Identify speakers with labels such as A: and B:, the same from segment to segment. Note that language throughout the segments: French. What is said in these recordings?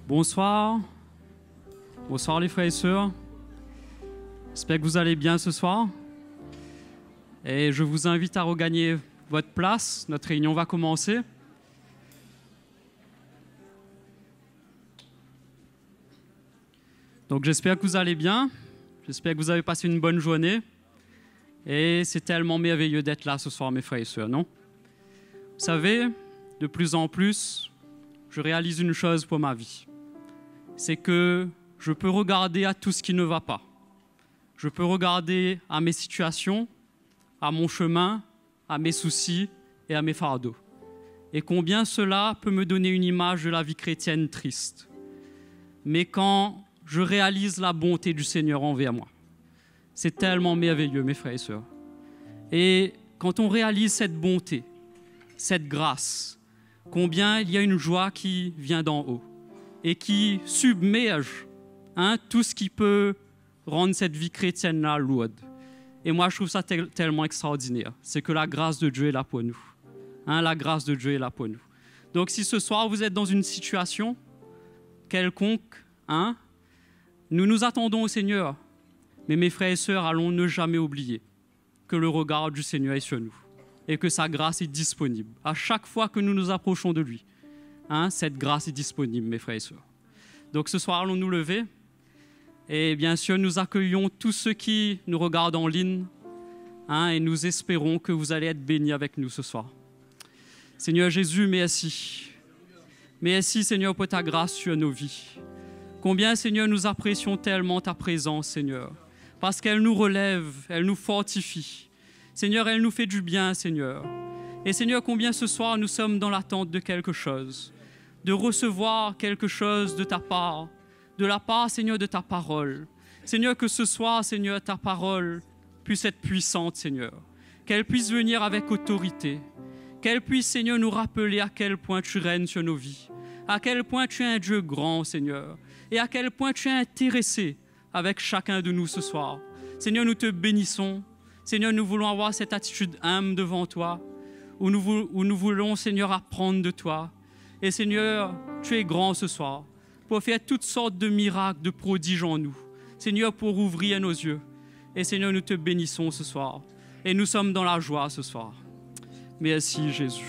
A: Bonsoir. Bonsoir les frères et sœurs. J'espère que vous allez bien ce soir. Et je vous invite à regagner votre place. Notre réunion va commencer. Donc j'espère que vous allez bien. J'espère que vous avez passé une bonne journée. Et c'est tellement merveilleux d'être là ce soir, mes frères et sœurs, non? Vous savez, de plus en plus, je réalise une chose pour ma vie. C'est que je peux regarder à tout ce qui ne va pas. Je peux regarder à mes situations, à mon chemin, à mes soucis et à mes fardeaux. Et combien cela peut me donner une image de la vie chrétienne triste. Mais quand je réalise la bonté du Seigneur envers moi, c'est tellement merveilleux, mes frères et sœurs. Et quand on réalise cette bonté, cette grâce, combien il y a une joie qui vient d'en haut et qui submerge tout ce qui peut rendre cette vie chrétienne-là lourde. Et moi, je trouve ça tellement extraordinaire. C'est que la grâce de Dieu est là pour nous. La grâce de Dieu est là pour nous. Donc, si ce soir, vous êtes dans une situation quelconque, nous nous attendons au Seigneur. Mais mes frères et sœurs, allons ne jamais oublier que le regard du Seigneur est sur nous et que sa grâce est disponible. À chaque fois que nous nous approchons de lui, cette grâce est disponible, mes frères et sœurs. Donc, ce soir, allons nous lever. Et bien sûr, nous accueillons tous ceux qui nous regardent en ligne et nous espérons que vous allez être bénis avec nous ce soir. Seigneur Jésus, merci. Merci, Seigneur, pour ta grâce sur nos vies. Combien, Seigneur, nous apprécions tellement ta présence, Seigneur, parce qu'elle nous relève, elle nous fortifie. Seigneur, elle nous fait du bien, Seigneur. Et Seigneur, combien ce soir nous sommes dans l'attente de quelque chose, de recevoir quelque chose de ta part, de la part, Seigneur, de ta parole. Seigneur, que ce soir, Seigneur, ta parole puisse être puissante, Seigneur. Qu'elle puisse venir avec autorité. Qu'elle puisse, Seigneur, nous rappeler à quel point tu règnes sur nos vies. À quel point tu es un Dieu grand, Seigneur. Et à quel point tu es intéressé avec chacun de nous ce soir. Seigneur, nous te bénissons. Seigneur, nous voulons avoir cette attitude humble devant toi, où nous voulons, Seigneur, apprendre de toi. Et Seigneur, tu es grand ce soir, pour faire toutes sortes de miracles, de prodiges en nous. Seigneur, pour ouvrir nos yeux. Et Seigneur, nous te bénissons ce soir. Et nous sommes dans la joie ce soir. Merci Jésus.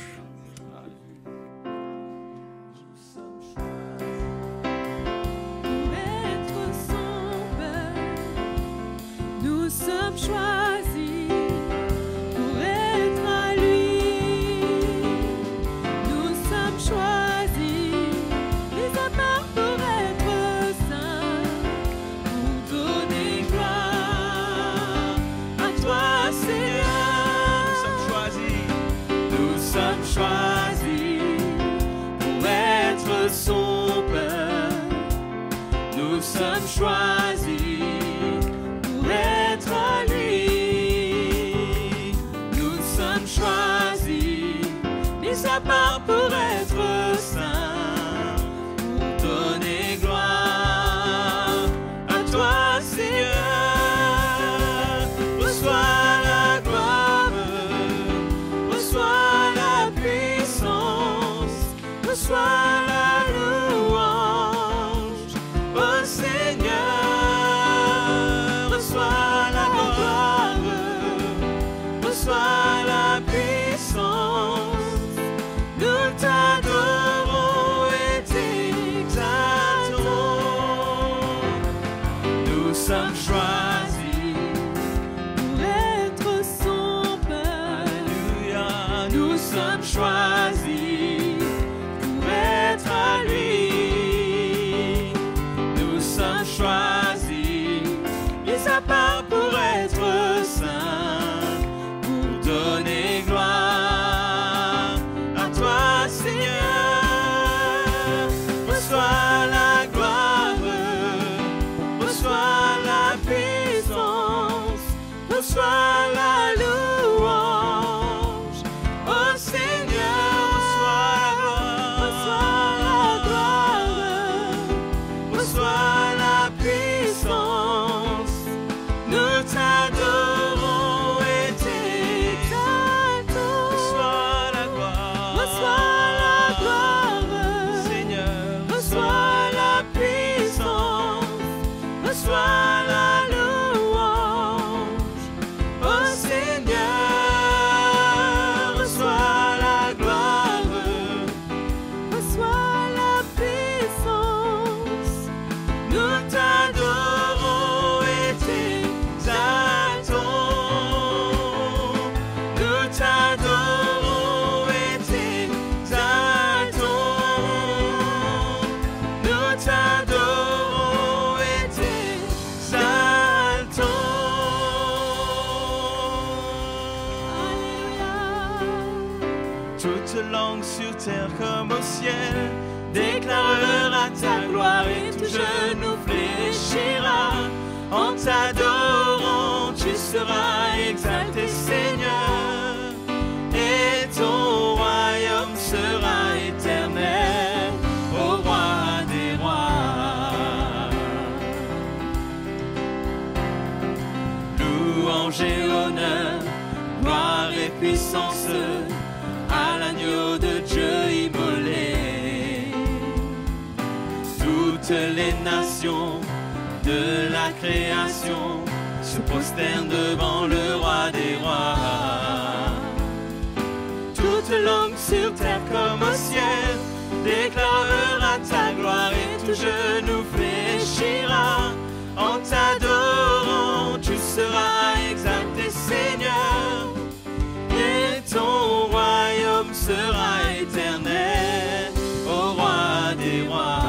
B: Nous sommes choisis pour être à lui. Nous sommes choisis, mis à part pour être saints, pour donner gloire à toi, Seigneur. Nous sommes choisis pour être son peuple. Nous sommes choisis pour être à lui. Nous sommes choisis, mis à part pour être saints, pour donner gloire à toi, Seigneur. Reçois la gloire, reçois la puissance, reçois la louange, ô Seigneur.
C: terre comme au ciel déclarera ta gloire et tout genou fléchira. En t'adorant, tu seras exalté, Seigneur, et ton royaume sera éternel, ô roi des rois. Louange et honneur, gloire et puissance à l'agneau de Dieu immolé. Toutes les nations de la création se prosternent devant le roi des rois. Toute langue sur terre comme au ciel déclarera ta gloire et tout genou fléchira. En t'adorant, tu seras exalté, Seigneur, et ton royaume sera éternel, ô roi des rois.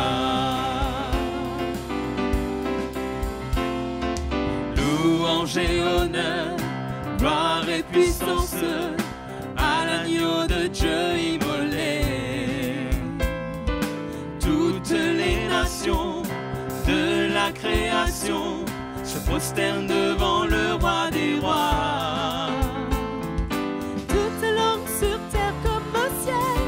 C: Louange et honneur, gloire et puissance à l'agneau de Dieu immolé. Toutes les nations de la création se prosternent devant le roi des rois.
B: Toute langue sur terre comme au ciel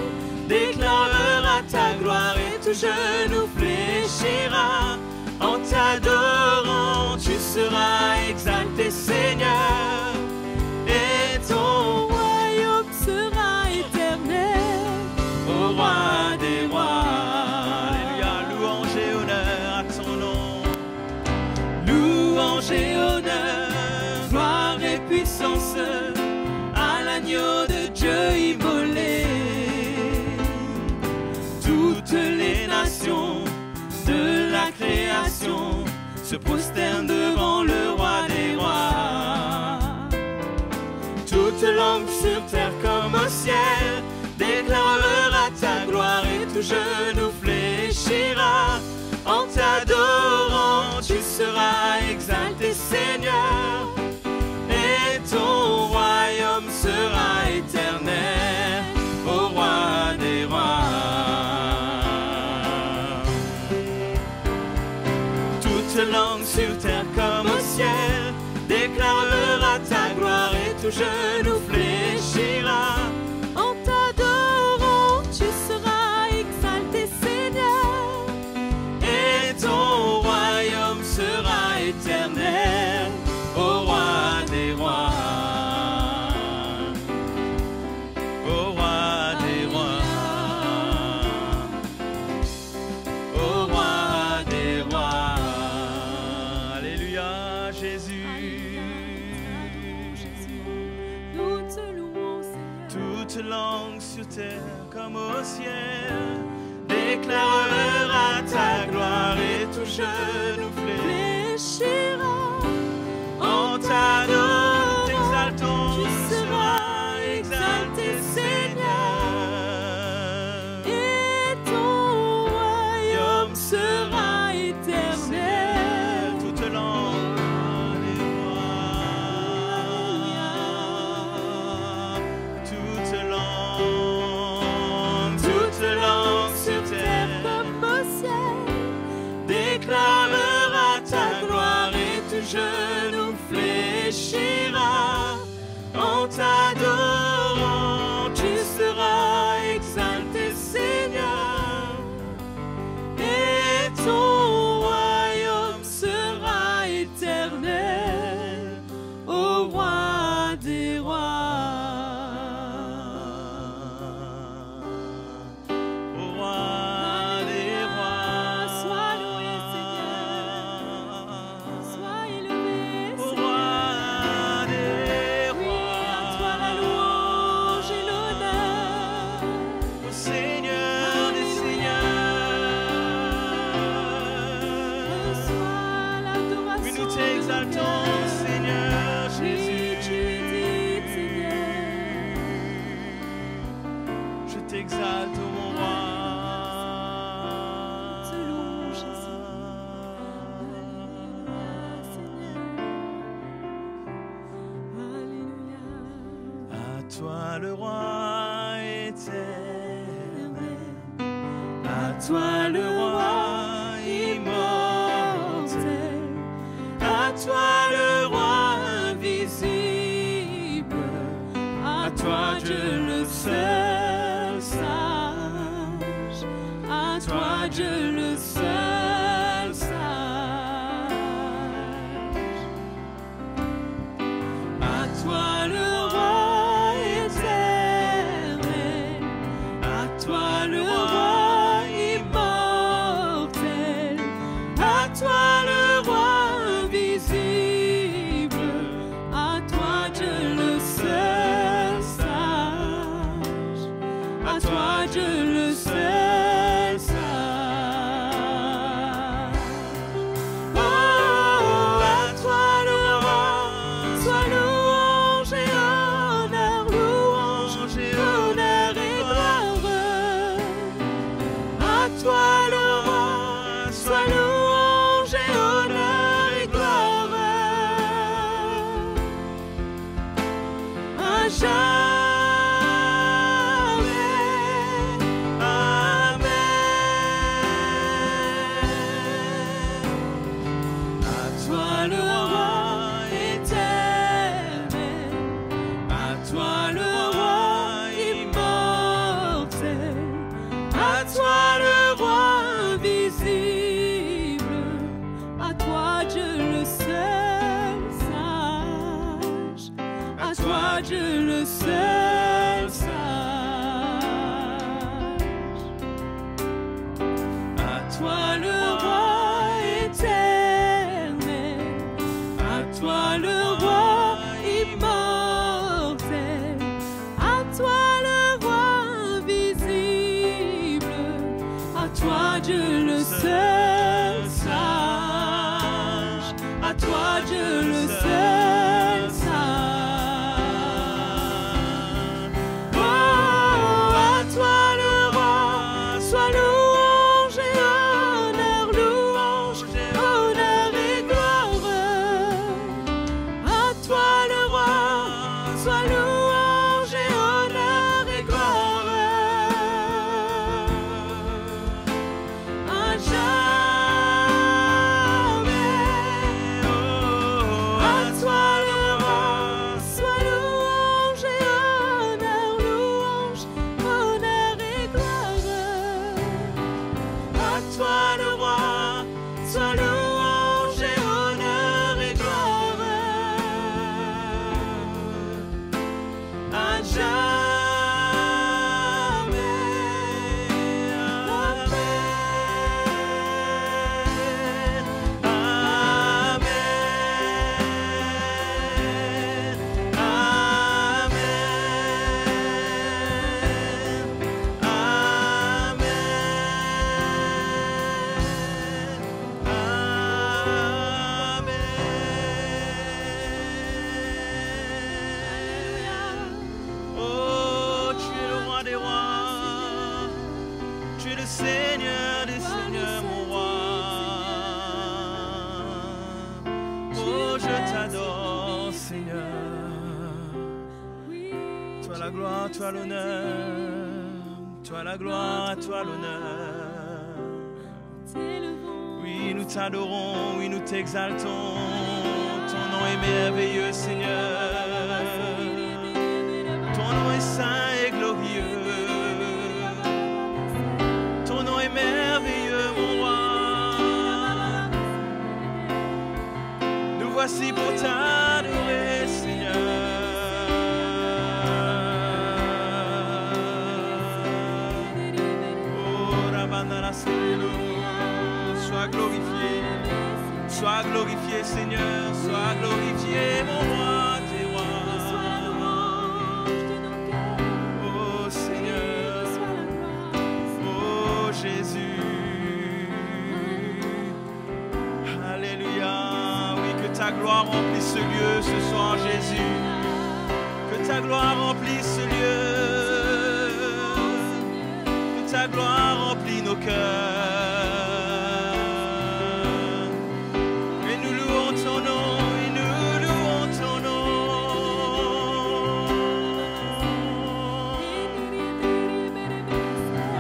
C: Déclarera ta gloire et tout genou fléchira. En t'adorant, tu seras exalté, Seigneur, et ton
B: royaume sera éternel,
C: ô roi des rois. Alléluia, louange et honneur à ton nom. Louange et honneur, gloire et puissance à l'agneau de Dieu immolé. Toutes les nations de la création se prosternent devant le roi des rois. Toute langue sur terre comme au ciel déclarera ta gloire et tout genou fléchira. En t'adorant, tu seras exalté, Seigneur, et ton royaume sera éternel, ô roi des rois. Toute langue sur terre comme au ciel déclarera ta gloire et tout genou fléchira.
B: en t'adorant, tu seras exalté, Seigneur,
C: Et ton royaume sera éternel, ô roi des rois. Ô roi des rois. Ô roi des rois. Alléluia, Jésus.
B: nous te louons, Seigneur.
C: Toute langue sur terre comme au ciel déclarera ta gloire et tout genou fléchira. En t'adorant, t'exaltons, tu seras exalté, Seigneur,
B: Et ton royaume
C: sera
B: éternel,
C: toute langue des rois. Toute langue sur terre
B: comme au ciel,
C: déclarera ta gloire et tout genou fléchira. En t'adorant, tu seras exalté, Seigneur, et ton royaume sera éternel, ô roi des rois. Ô roi des rois.
B: sois loué, Seigneur, sois élevé,
C: Ô
B: Seigneur.
C: roi des
B: Oui, à toi la louange et l'honneur.
C: Ô Seigneur des seigneurs.
B: Reçois l'adoration.
C: Oui, nous t'exaltons, Seigneur Jésus.
B: Tu es digne, Seigneur.
C: Je t'exalte, ô mon roi.
B: Te loue, Jésus. Alléluia, Seigneur. Alléluia.
C: À toi le roi éternel. toi le roi immortel, à toi le roi invisible, à toi Dieu le seul sage, à toi Dieu le seul sage, à toi le roi éternel, à toi le roi immortel, à toi le roi invisible, à toi Dieu le seul sage, à toi Dieu le seul sage. Oh, à toi le roi, sois louange et honneur, louange et honneur et gloire. À toi le roi, sois louange et honneur et gloire. À jamais, amen. À toi le roi éternel, à toi le roi immortel, à toi le roi invisible, à toi Dieu le seul sage, à toi Dieu le seul sage, à toi le roi éternel, à toi le roi immortel, à toi le roi invisible, à toi Dieu le seul sage, à toi Dieu le seul sage. Oh, à toi le roi, sois louange et honneur, louange, honneur et gloire. À toi le roi, sois louange et honneur et gloire. À jamais, oh, à toi le roi, sois louange et honneur, louange, honneur et gloire. À toi le roi, sois louange et honneur et gloire. À jamais, amen, amen, amen, oh, tu es le roi des rois, tu es le Seigneur des seigneurs, mon roi. Oh, je t'adore, Seigneur. Toi la gloire, toi l'honneur, toi la gloire, toi l'honneur. Oui, nous t'adorons, oui, nous t'exaltons. Ton nom est merveilleux, Seigneur. Ton nom est saint et glorieux. Ton nom est merveilleux, mon roi. Nous voici pour t'adorer, Seigneur. Oh, Rabbanara Seigneur, sois glorifié. Sois glorifié, Seigneur. Sois glorifié, mon roi des rois. Oh, Seigneur. Oh, Jésus. Alléluia. Oui, que ta gloire remplisse ce lieu ce soir, Jésus. Que ta gloire remplisse ce lieu. Que ta gloire remplit nos cœurs. Et nous louons ton nom, et nous louons ton nom.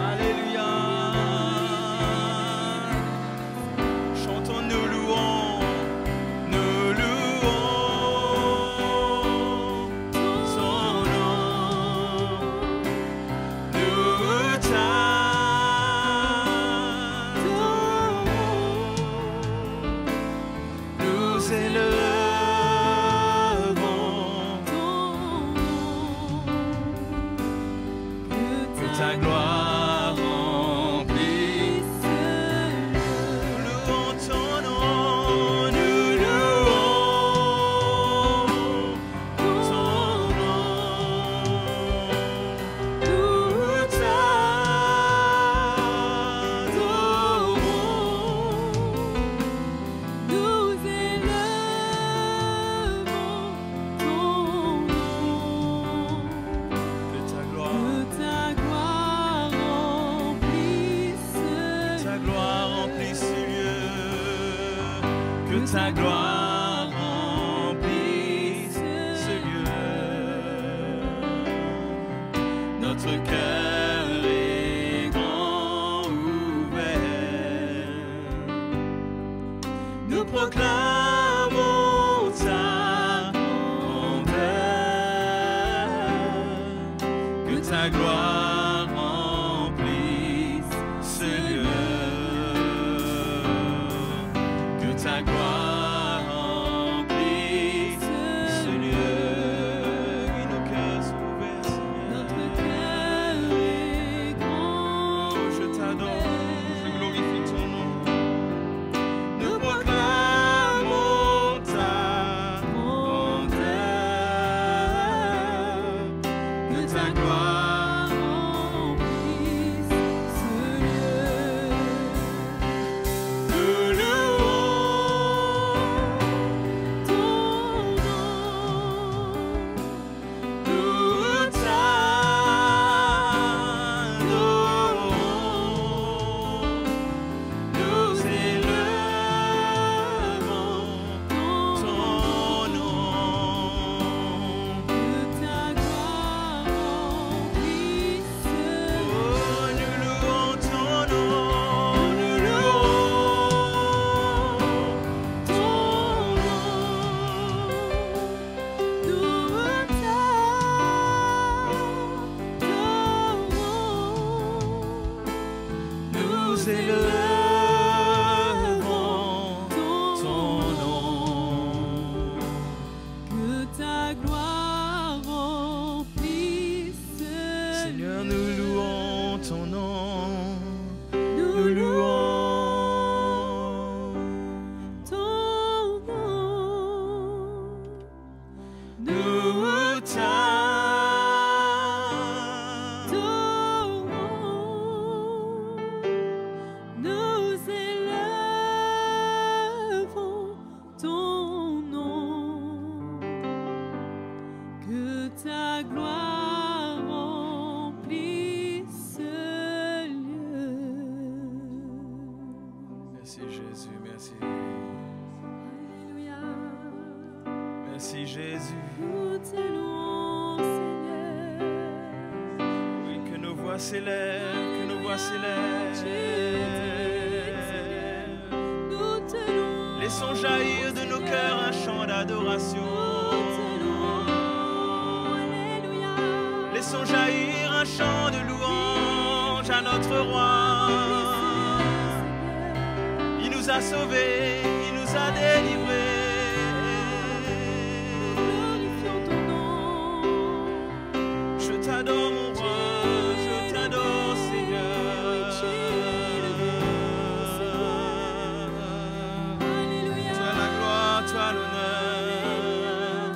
C: Alléluia. que ta gloire remplisse ce lieu. Notre cœur est grand ouvert. Nous proclamons ta grandeur. Que ta gloire remplisse ce lieu. Que ta gloire remplisse ce lieu. Oui, nos cœurs sont ouverts, Seigneur.
B: Notre cœur est grand.
C: Oh, je t'adore, je glorifie ton nom. Nous proclamons ta grandeur. Que ta gloire
B: remplisse ce lieu.
C: nous louons
B: Ton nom.
C: nous t'adorons, nous élevons ton nom.
B: Que ta gloire remplisse ce
C: Oh,
B: lieu.
C: nous louons ton nom, nous louons ton nom. Nous élevons ton nom.
B: Que ta gloire remplisse
C: Seigneur, nous louons ton nom.
B: nous
C: Nous louons
B: ton nom.
C: nous
B: t'adorons. Nous élevons ton nom. Que ta gloire remplisse ce lieu.
C: Merci Jésus, merci.
B: Alléluia.
C: Merci Jésus.
B: Nous te louons, Seigneur.
C: Oui, que nos voix s'élèvent, que nos voix s'élèvent.
B: Nous te louons.
C: Laissons jaillir de nos cœurs un chant d'adoration.
B: Nous te louons. Alléluia.
C: Laissons jaillir un chant de louange à notre roi. Il nous a sauvés, il nous a délivrés.
B: Glorifions ton nom.
C: Je t'adore mon roi, je t'adore Seigneur.
B: Alléluia.
C: Toi la gloire, toi l'honneur.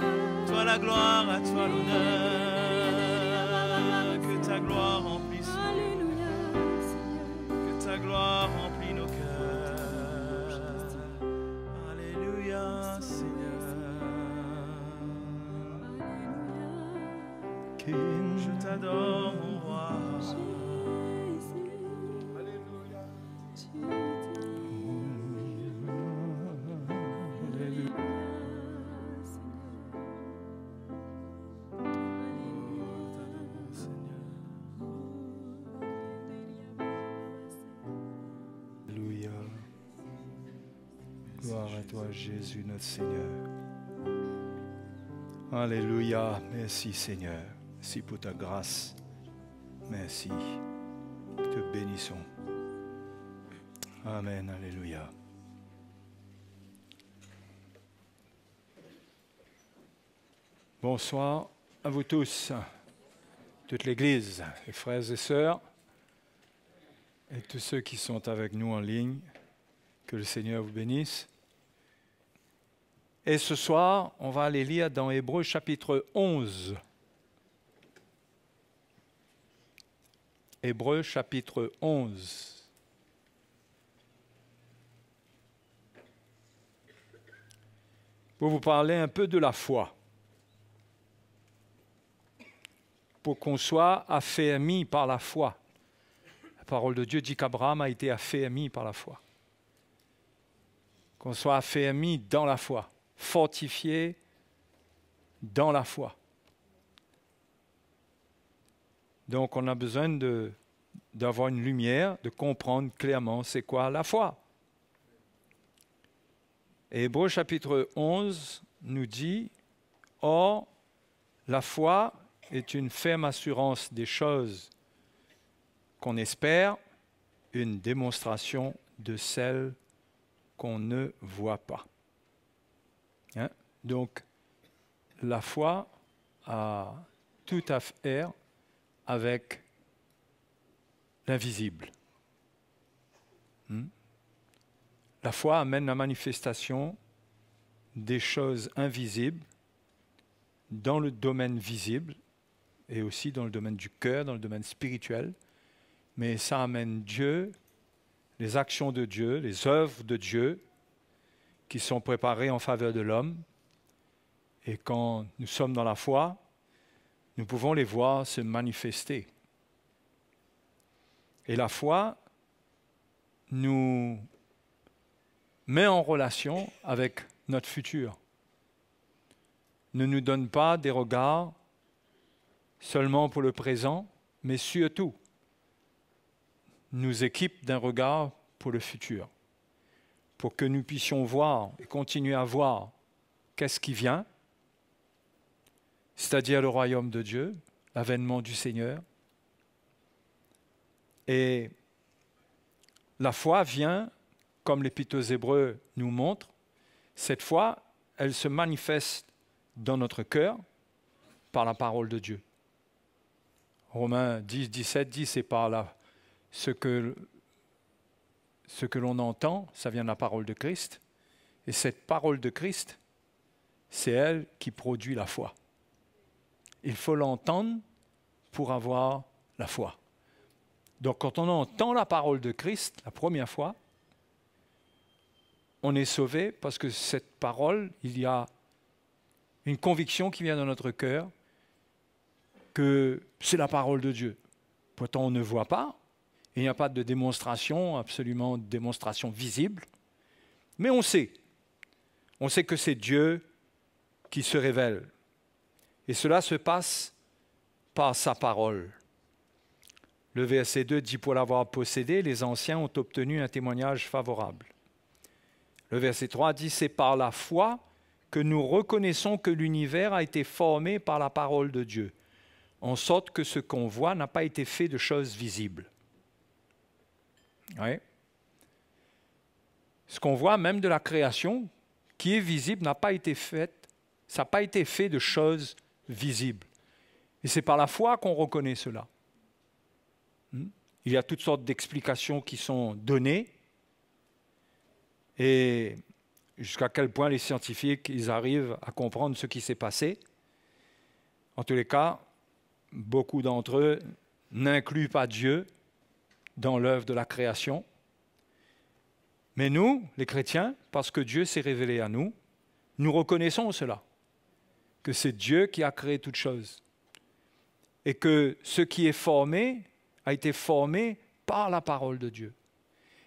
C: Toi la gloire, à toi l'honneur. Que ta gloire remplisse,
B: Alléluia, Seigneur.
C: que ta gloire remplit nos cœurs. Alléluia Seigneur. Je t'adore mon roi.
B: Alléluia.
D: Alléluia. Gloire à toi, Jésus, notre Seigneur. Alléluia. Merci, Seigneur. Merci pour ta grâce. Merci. Te bénissons. Amen. Alléluia. Bonsoir à vous tous, toute l'Église, les frères et sœurs, et tous ceux qui sont avec nous en ligne. Que le Seigneur vous bénisse. Et ce soir, on va aller lire dans Hébreux chapitre 11. Hébreux chapitre 11. Pour vous parler un peu de la foi. Pour qu'on soit affermi par la foi. La parole de Dieu dit qu'Abraham a été affermi par la foi. qu'on soit affermi dans la foi, fortifié dans la foi. Donc on a besoin d'avoir une lumière, de comprendre clairement c'est quoi la foi. Et Hébreux chapitre 11 nous dit, « Or, la foi est une ferme assurance des choses qu'on espère, une démonstration de celles qu'on ne voit pas. » Hein? Donc, la foi a tout à faire avec l'invisible. La foi amène la manifestation des choses invisibles dans le domaine visible et aussi dans le domaine du cœur, dans le domaine spirituel. Mais ça amène Dieu, les actions de Dieu, les œuvres de Dieu qui sont préparées en faveur de l'homme. Et quand nous sommes dans la foi, nous pouvons les voir se manifester. Et la foi nous met en relation avec notre futur. Ne nous donne pas des regards seulement pour le présent, mais surtout nous équipe d'un regard pour le futur, pour que nous puissions voir et continuer à voir qu'est-ce qui vient, c'est-à-dire le royaume de Dieu, l'avènement du Seigneur. Et la foi vient, comme l'Épître aux Hébreux nous montre, cette foi, elle se manifeste dans notre cœur par la parole de Dieu. Romains 10, 17 dit, c'est par là ce que l'on entend, ça vient de la parole de Christ. Et cette parole de Christ, c'est elle qui produit la foi. Il faut l'entendre pour avoir la foi. Donc quand on entend la parole de Christ la première fois, on est sauvé parce que cette parole, il y a une conviction qui vient dans notre cœur que c'est la parole de Dieu. Pourtant, on ne voit pas, et il n'y a pas de démonstration, absolument de démonstration visible, mais on sait. On sait que c'est Dieu qui se révèle. Et cela se passe par sa parole. Le verset 2 dit, pour l'avoir possédé, les anciens ont obtenu un témoignage favorable. Le verset 3 dit, c'est par la foi que nous reconnaissons que l'univers a été formé par la parole de Dieu, en sorte que ce qu'on voit n'a pas été fait de choses visibles. Oui. Ce qu'on voit même de la création, qui est visible, n'a pas été fait, ça n'a pas été fait de choses visibles. Et c'est par la foi qu'on reconnaît cela. Il y a toutes sortes d'explications qui sont données, et jusqu'à quel point les scientifiques ils arrivent à comprendre ce qui s'est passé. En tous les cas, beaucoup d'entre eux n'incluent pas Dieu dans l'œuvre de la création. Mais nous, les chrétiens, parce que Dieu s'est révélé à nous, nous reconnaissons cela, que c'est Dieu qui a créé toutes choses. Et que ce qui est formé a été formé par la parole de Dieu.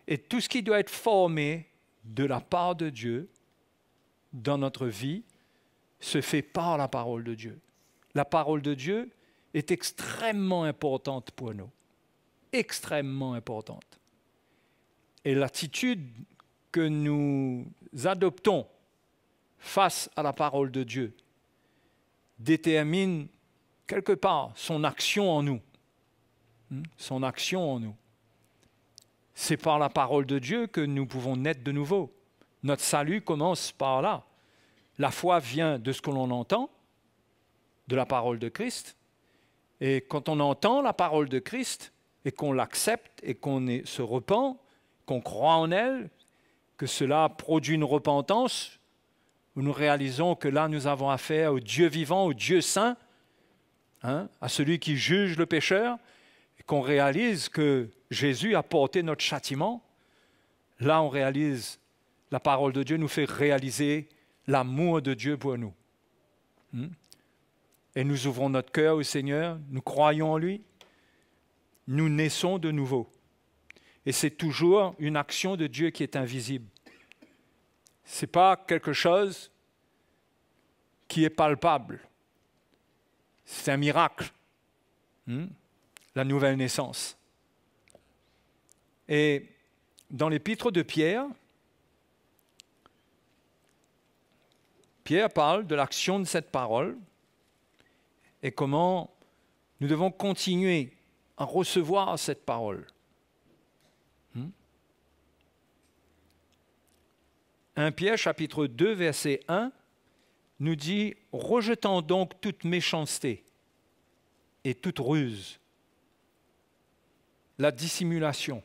D: Et tout ce qui doit être formé de la part de Dieu dans notre vie se fait par la parole de Dieu. La parole de Dieu est extrêmement importante pour nous. Extrêmement importante. Et l'attitude que nous adoptons face à la parole de Dieu détermine quelque part son action en nous. Son action en nous. C'est par la parole de Dieu que nous pouvons naître de nouveau. Notre salut commence par là. La foi vient de ce que l'on entend, de la parole de Christ. Et quand on entend la parole de Christ et qu'on l'accepte et qu'on se repent, qu'on croit en elle, que cela produit une repentance, où nous réalisons que là nous avons affaire au Dieu vivant, au Dieu saint, à celui qui juge le pécheur, et qu'on réalise que Jésus a porté notre châtiment, là on réalise, la parole de Dieu nous fait réaliser l'amour de Dieu pour nous. Et nous ouvrons notre cœur au Seigneur, nous croyons en lui, nous naissons de nouveau. Et c'est toujours une action de Dieu qui est invisible. Ce n'est pas quelque chose qui est palpable. C'est un miracle, la nouvelle naissance. Et dans l'épître de Pierre, Pierre parle de l'action de cette parole et comment nous devons continuer à recevoir cette parole. 1 Pierre chapitre 2 verset 1 nous dit « Rejetant donc toute méchanceté et toute ruse, la dissimulation,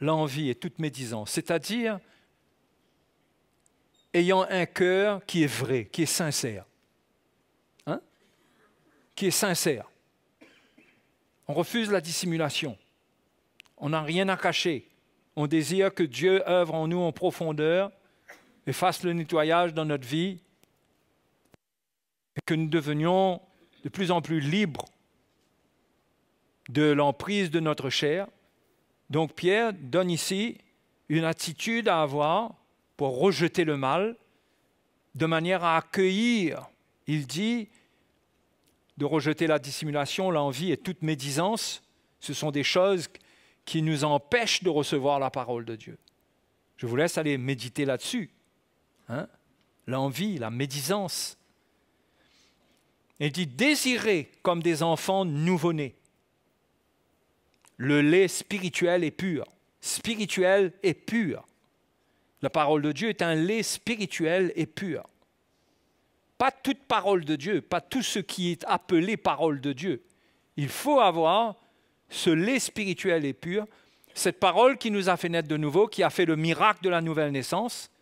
D: l'envie et toute médisance, c'est-à-dire ayant un cœur qui est vrai, qui est sincère. » Qui est sincère. On refuse la dissimulation. On n'a rien à cacher. On désire que Dieu œuvre en nous en profondeur et fasse le nettoyage dans notre vie et que nous devenions de plus en plus libres de l'emprise de notre chair. Donc Pierre donne ici une attitude à avoir pour rejeter le mal de manière à accueillir, il dit, de rejeter la dissimulation, l'envie et toute médisance. Ce sont des choses qui nous empêchent de recevoir la parole de Dieu. Je vous laisse aller méditer là-dessus. L'envie, la médisance. Il dit « Désirez comme des enfants nouveau-nés. Le lait spirituel est pur. » Spirituel et pur. La parole de Dieu est un lait spirituel et pur. Pas toute parole de Dieu, pas tout ce qui est appelé parole de Dieu. Il faut avoir ce lait spirituel et pur, cette parole qui nous a fait naître de nouveau, qui a fait le miracle de la nouvelle naissance.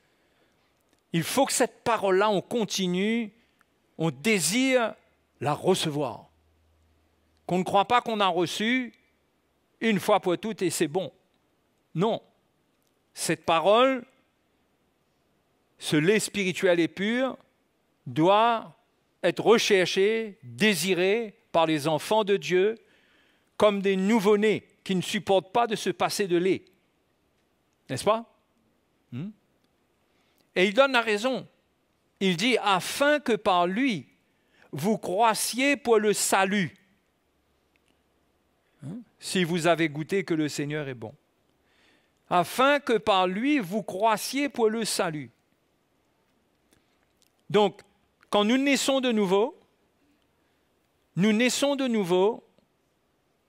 D: Il faut que cette parole-là, on continue, on désire la recevoir. Qu'on ne croit pas qu'on a reçu une fois pour toutes et c'est bon. Non. Cette parole, ce lait spirituel et pur, doit être recherché, désiré par les enfants de Dieu comme des nouveau-nés qui ne supportent pas de se passer de lait. N'est-ce pas? Et il donne la raison. Il dit « afin que par lui, vous croissiez pour le salut. » Si vous avez goûté que le Seigneur est bon. Afin que par lui, vous croissiez pour le salut. Donc, quand nous naissons de nouveau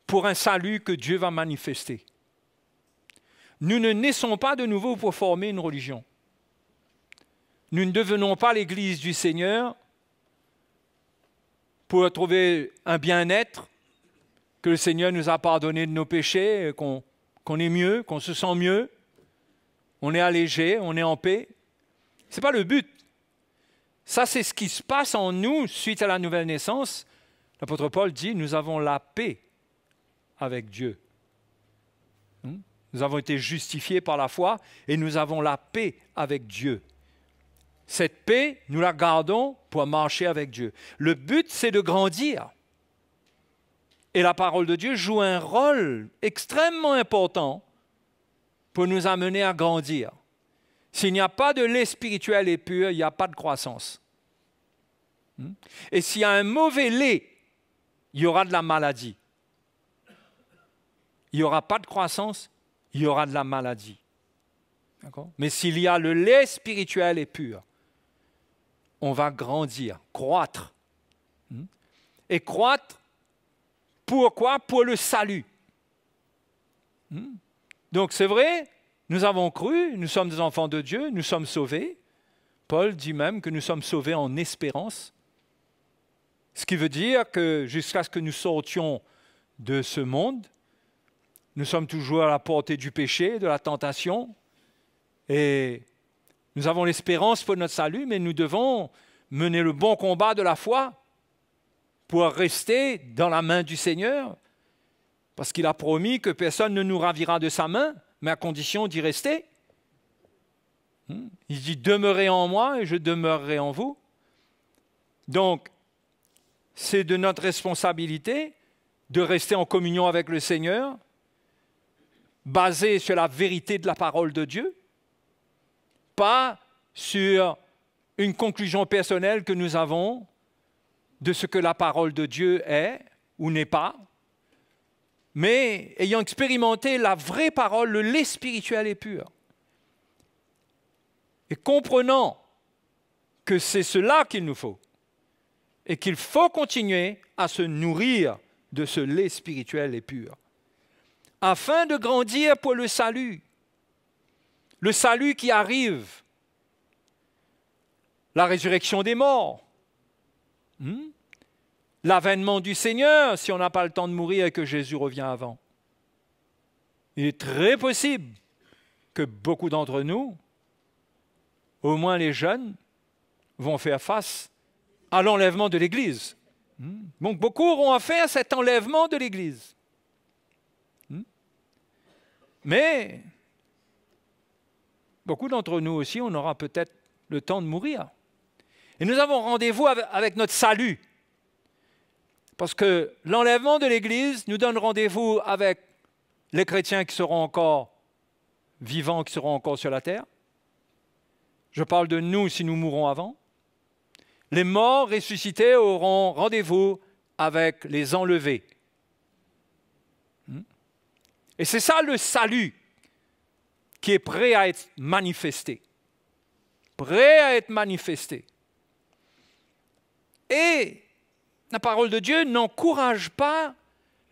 D: pour un salut que Dieu va manifester. Nous ne naissons pas de nouveau pour former une religion. Nous ne devenons pas l'Église du Seigneur pour trouver un bien-être, que le Seigneur nous a pardonné de nos péchés, qu'on est mieux, qu'on se sent mieux, on est allégé, on est en paix. Ce n'est pas le but. Ça, c'est ce qui se passe en nous suite à la nouvelle naissance. L'apôtre Paul dit, nous avons la paix avec Dieu. Nous avons été justifiés par la foi et nous avons la paix avec Dieu. Cette paix, nous la gardons pour marcher avec Dieu. Le but, c'est de grandir. Et la parole de Dieu joue un rôle extrêmement important pour nous amener à grandir. S'il n'y a pas de lait spirituel et pur, il n'y a pas de croissance. Et s'il y a un mauvais lait, il y aura de la maladie. Il n'y aura pas de croissance, il y aura de la maladie. D'accord? Mais s'il y a le lait spirituel et pur, on va grandir, croître. Et croître, pourquoi? Pour le salut. Donc c'est vrai, nous avons cru, nous sommes des enfants de Dieu, nous sommes sauvés. Paul dit même que nous sommes sauvés en espérance. Ce qui veut dire que jusqu'à ce que nous sortions de ce monde, nous sommes toujours à la portée du péché, de la tentation. Et nous avons l'espérance pour notre salut, mais nous devons mener le bon combat de la foi pour rester dans la main du Seigneur, parce qu'il a promis que personne ne nous ravira de sa main, mais à condition d'y rester. Il dit « Demeurez en moi et je demeurerai en vous ». Donc, c'est de notre responsabilité de rester en communion avec le Seigneur, basé sur la vérité de la parole de Dieu, pas sur une conclusion personnelle que nous avons de ce que la parole de Dieu est ou n'est pas, mais ayant expérimenté la vraie parole, le lait spirituel et pur, et comprenant que c'est cela qu'il nous faut, et qu'il faut continuer à se nourrir de ce lait spirituel et pur, afin de grandir pour le salut qui arrive, la résurrection des morts, l'avènement du Seigneur, si on n'a pas le temps de mourir et que Jésus revient avant. Il est très possible que beaucoup d'entre nous, au moins les jeunes, vont faire face à l'enlèvement de l'Église. Donc beaucoup auront affaire à cet enlèvement de l'Église. Mais beaucoup d'entre nous aussi, on aura peut-être le temps de mourir. Et nous avons rendez-vous avec notre salut. Parce que l'enlèvement de l'Église nous donne rendez-vous avec les chrétiens qui seront encore vivants, qui seront encore sur la terre. Je parle de nous si nous mourrons avant. Les morts ressuscités auront rendez-vous avec les enlevés. Et c'est ça le salut qui est prêt à être manifesté. Prêt à être manifesté. Et la parole de Dieu n'encourage pas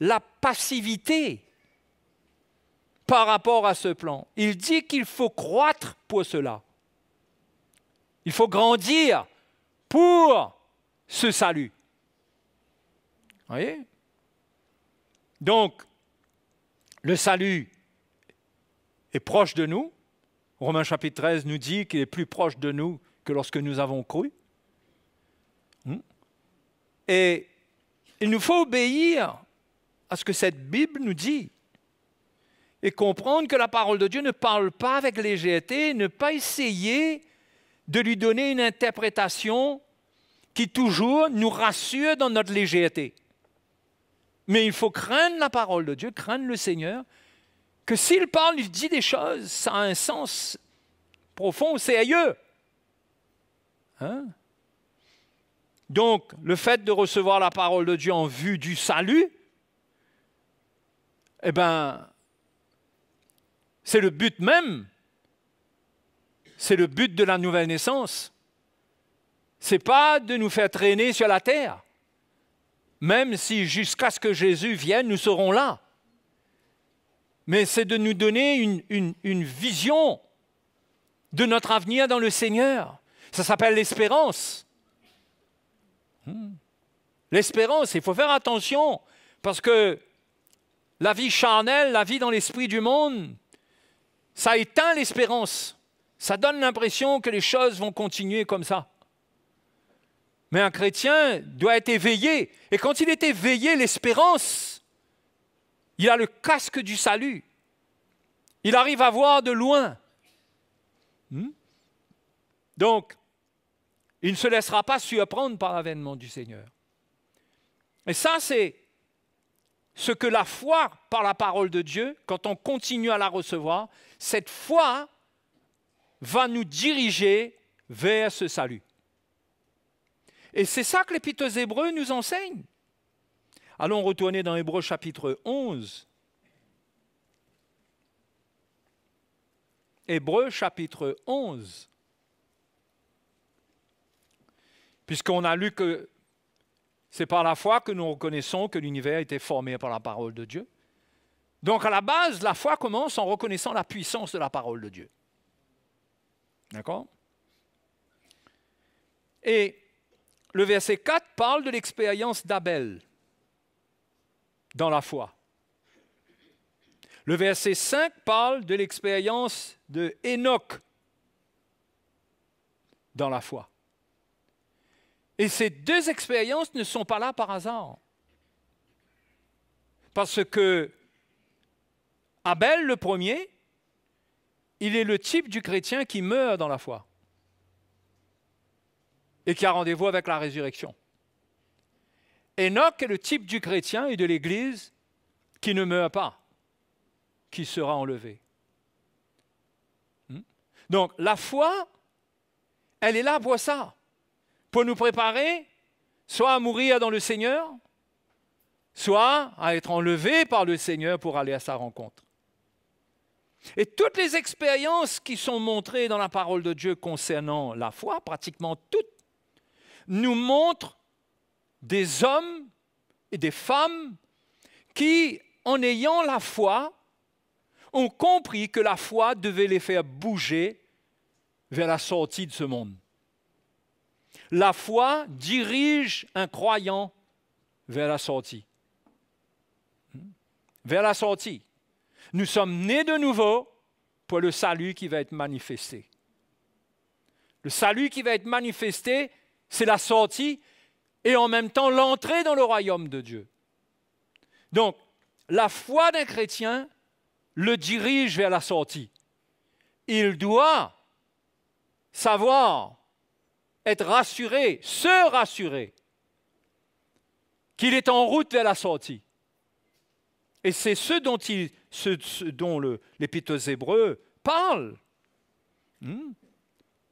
D: la passivité par rapport à ce plan. Il dit qu'il faut croître pour cela. Il faut grandir pour ce salut. Vous voyez? Donc, le salut est proche de nous. Romains chapitre 13 nous dit qu'il est plus proche de nous que lorsque nous avons cru. Et il nous faut obéir à ce que cette Bible nous dit et comprendre que la parole de Dieu ne parle pas avec légèreté, ne pas essayer de lui donner une interprétation qui toujours nous rassure dans notre légèreté. Mais il faut craindre la parole de Dieu, craindre le Seigneur, que s'il parle, il dit des choses, ça a un sens profond, sérieux. Donc, le fait de recevoir la parole de Dieu en vue du salut, eh bien, c'est le but même. C'est le but de la nouvelle naissance. Ce n'est pas de nous faire traîner sur la terre, même si jusqu'à ce que Jésus vienne, nous serons là. Mais c'est de nous donner une vision de notre avenir dans le Seigneur. Ça s'appelle l'espérance. L'espérance, il faut faire attention, parce que la vie charnelle, la vie dans l'esprit du monde, ça éteint l'espérance. Ça donne l'impression que les choses vont continuer comme ça. Mais un chrétien doit être éveillé. Et quand il est éveillé, l'espérance, il a le casque du salut. Il arrive à voir de loin. Donc, il ne se laissera pas surprendre par l'avènement du Seigneur. Et ça, c'est ce que la foi par la parole de Dieu, quand on continue à la recevoir, cette foi va nous diriger vers ce salut. Et c'est ça que l'Épître aux Hébreux nous enseigne. Allons retourner dans Hébreux chapitre 11. Hébreux chapitre 11. Puisqu'on a lu que c'est par la foi que nous reconnaissons que l'univers a été formé par la parole de Dieu. Donc à la base, la foi commence en reconnaissant la puissance de la parole de Dieu. D'accord? Et le verset 4 parle de l'expérience d'Abel dans la foi. Le verset 5 parle de l'expérience de Hénoch dans la foi. Et ces deux expériences ne sont pas là par hasard. Parce que Abel, le premier, il est le type du chrétien qui meurt dans la foi et qui a rendez-vous avec la résurrection. Hénoch est le type du chrétien et de l'Église qui ne meurt pas, qui sera enlevé. Donc, la foi, elle est là pour ça, pour nous préparer, soit à mourir dans le Seigneur, soit à être enlevés par le Seigneur pour aller à sa rencontre. Et toutes les expériences qui sont montrées dans la parole de Dieu concernant la foi, pratiquement toutes, nous montrent des hommes et des femmes qui, en ayant la foi, ont compris que la foi devait les faire bouger vers la sortie de ce monde. La foi dirige un croyant vers la sortie. Vers la sortie. Nous sommes nés de nouveau pour le salut qui va être manifesté. Le salut qui va être manifesté, c'est la sortie et en même temps l'entrée dans le royaume de Dieu. Donc, la foi d'un chrétien le dirige vers la sortie. Il doit savoir, être rassuré, se rassurer qu'il est en route vers la sortie. Et c'est ce dont l'Épître aux Hébreux parle.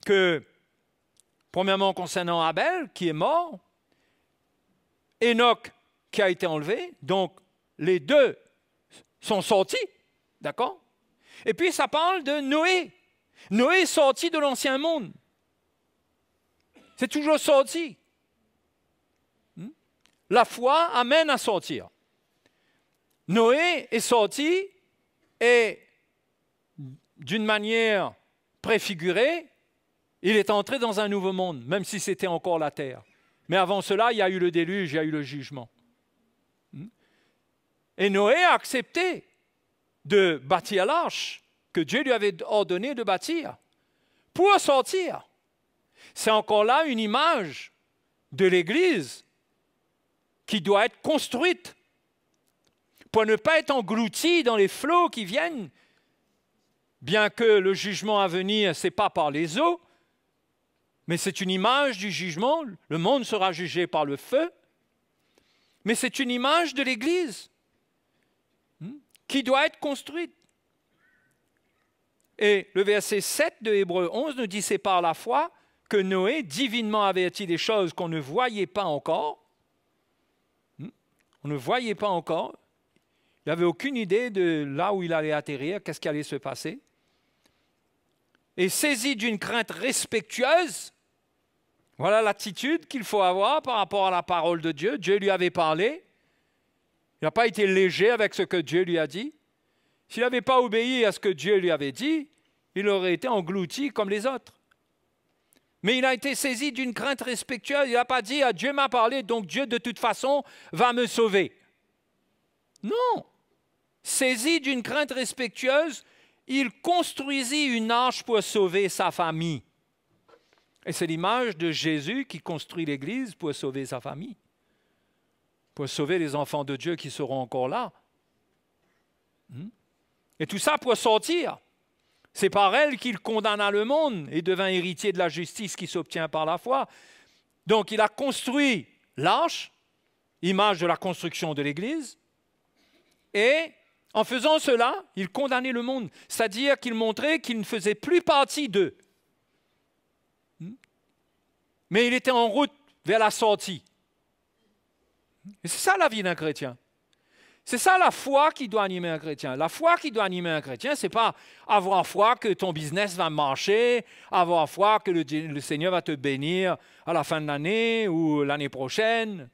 D: Que, premièrement, concernant Abel, qui est mort, Enoch, qui a été enlevé, donc les deux sont sortis, d'accord? Et puis ça parle de Noé. Noé est sorti de l'ancien monde. C'est toujours sorti. La foi amène à sortir. Noé est sorti et, d'une manière préfigurée, il est entré dans un nouveau monde, même si c'était encore la terre. Mais avant cela, il y a eu le déluge, il y a eu le jugement. Et Noé a accepté de bâtir l'arche que Dieu lui avait ordonné de bâtir pour sortir. C'est encore là une image de l'Église qui doit être construite pour ne pas être engloutie dans les flots qui viennent, bien que le jugement à venir, ce n'est pas par les eaux, mais c'est une image du jugement. Le monde sera jugé par le feu, mais c'est une image de l'Église qui doit être construite. Et le verset 7 de Hébreux 11 nous dit « C'est par la foi que Noé, divinement averti des choses qu'on ne voyait pas encore, on ne voyait pas encore, il n'avait aucune idée de là où il allait atterrir, qu'est-ce qui allait se passer, et saisi d'une crainte respectueuse, voilà l'attitude qu'il faut avoir par rapport à la parole de Dieu. Dieu lui avait parlé, il n'a pas été léger avec ce que Dieu lui a dit. S'il n'avait pas obéi à ce que Dieu lui avait dit, il aurait été englouti comme les autres. Mais il a été saisi d'une crainte respectueuse. Il n'a pas dit « Dieu m'a parlé, donc Dieu de toute façon va me sauver ». Non. Saisi d'une crainte respectueuse, il construisit une arche pour sauver sa famille. Et c'est l'image de Jésus qui construit l'Église pour sauver sa famille, pour sauver les enfants de Dieu qui seront encore là. Et tout ça pour sortir. C'est par elle qu'il condamna le monde et devint héritier de la justice qui s'obtient par la foi. Donc il a construit l'arche, image de la construction de l'Église, et en faisant cela, il condamnait le monde, c'est-à-dire qu'il montrait qu'il ne faisait plus partie d'eux. Mais il était en route vers la sortie. Et c'est ça la vie d'un chrétien. C'est ça la foi qui doit animer un chrétien. La foi qui doit animer un chrétien, ce n'est pas avoir foi que ton business va marcher, avoir foi que le Seigneur va te bénir à la fin de l'année ou l'année prochaine.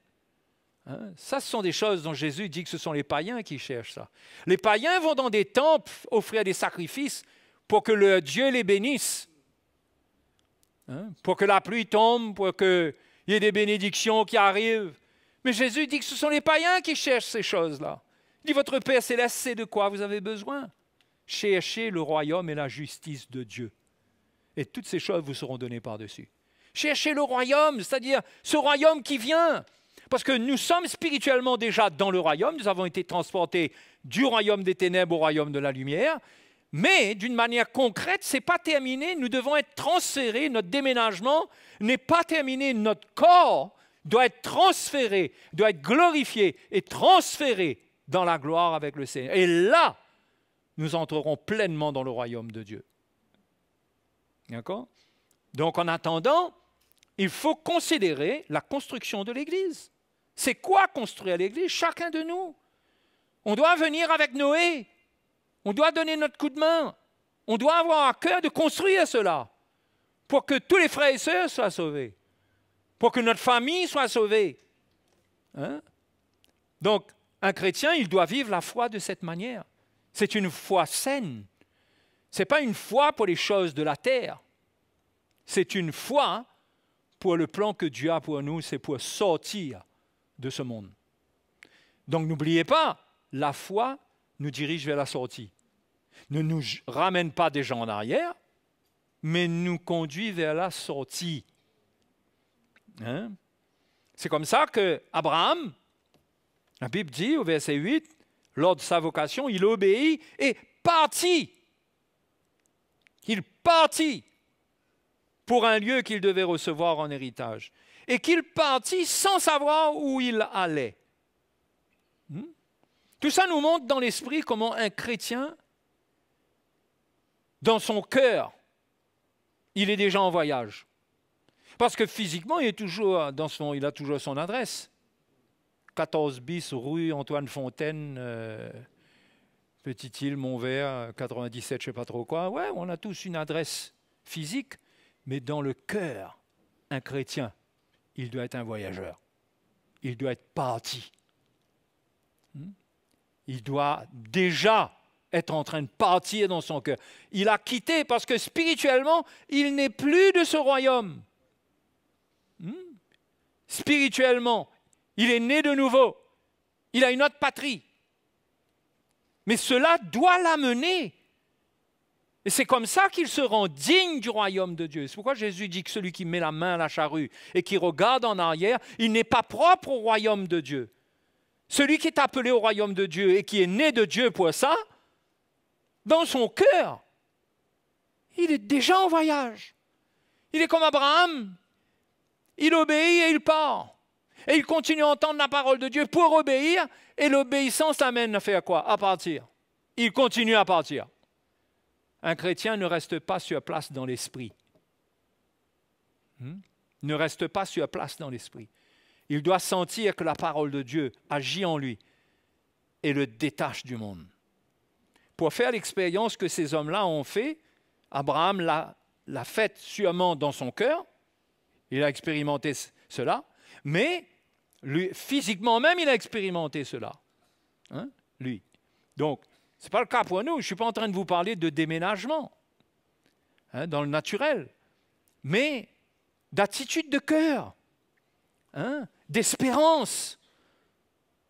D: Ça, ce sont des choses dont Jésus dit que ce sont les païens qui cherchent ça. Les païens vont dans des temples offrir des sacrifices pour que le Dieu les bénisse. Pour que la pluie tombe, pour qu'il y ait des bénédictions qui arrivent. Mais Jésus dit que ce sont les païens qui cherchent ces choses-là. Il dit, votre Père céleste sait de quoi vous avez besoin. Cherchez le royaume et la justice de Dieu. Et toutes ces choses vous seront données par-dessus. Cherchez le royaume, c'est-à-dire ce royaume qui vient. Parce que nous sommes spirituellement déjà dans le royaume. Nous avons été transportés du royaume des ténèbres au royaume de la lumière. Mais d'une manière concrète, ce n'est pas terminé. Nous devons être transférés. Notre déménagement n'est pas terminé. Notre corps doit être transféré, doit être glorifié et transféré dans la gloire avec le Seigneur. Et là, nous entrerons pleinement dans le royaume de Dieu. D'accord? Donc, en attendant, il faut considérer la construction de l'Église. C'est quoi construire l'Église? Chacun de nous. On doit venir avec Noé. On doit donner notre coup de main. On doit avoir à cœur de construire cela pour que tous les frères et sœurs soient sauvés, pour que notre famille soit sauvée. Hein? Donc, un chrétien, il doit vivre la foi de cette manière. C'est une foi saine. Ce n'est pas une foi pour les choses de la terre. C'est une foi pour le plan que Dieu a pour nous, c'est pour sortir de ce monde. Donc, n'oubliez pas, la foi nous dirige vers la sortie. Ne nous ramène pas des gens en arrière, mais nous conduit vers la sortie. Hein? C'est comme ça qu'Abraham, la Bible dit au verset 8, lors de sa vocation, il obéit et partit. Il partit pour un lieu qu'il devait recevoir en héritage. Et qu'il partit sans savoir où il allait. Tout ça nous montre dans l'esprit comment un chrétien, dans son cœur, il est déjà en voyage. Parce que physiquement, il a toujours son adresse. 14 bis rue Antoine Fontaine, Petite-Île, Montvert, 97, je ne sais pas trop quoi. Ouais, on a tous une adresse physique, mais dans le cœur, un chrétien, il doit être un voyageur. Il doit être parti. Il doit déjà être en train de partir dans son cœur. Il a quitté parce que spirituellement, il n'est plus de ce royaume. Spirituellement, il est né de nouveau. Il a une autre patrie. Mais cela doit l'amener. Et c'est comme ça qu'il se rend digne du royaume de Dieu. C'est pourquoi Jésus dit que celui qui met la main à la charrue et qui regarde en arrière, il n'est pas propre au royaume de Dieu. Celui qui est appelé au royaume de Dieu et qui est né de Dieu pour ça, dans son cœur, il est déjà en voyage. Il est comme Abraham. Il obéit et il part. Et il continue à entendre la parole de Dieu pour obéir. Et l'obéissance l'amène à faire quoi? À partir. Il continue à partir. Un chrétien ne reste pas sur place dans l'esprit. Ne reste pas sur place dans l'esprit. Il doit sentir que la parole de Dieu agit en lui et le détache du monde. Pour faire l'expérience que ces hommes-là ont fait, Abraham l'a faite sûrement dans son cœur. Il a expérimenté cela. Mais lui, physiquement même, il a expérimenté cela. Lui. Donc, ce n'est pas le cas pour nous. Je ne suis pas en train de vous parler de déménagement dans le naturel, mais d'attitude de cœur, d'espérance.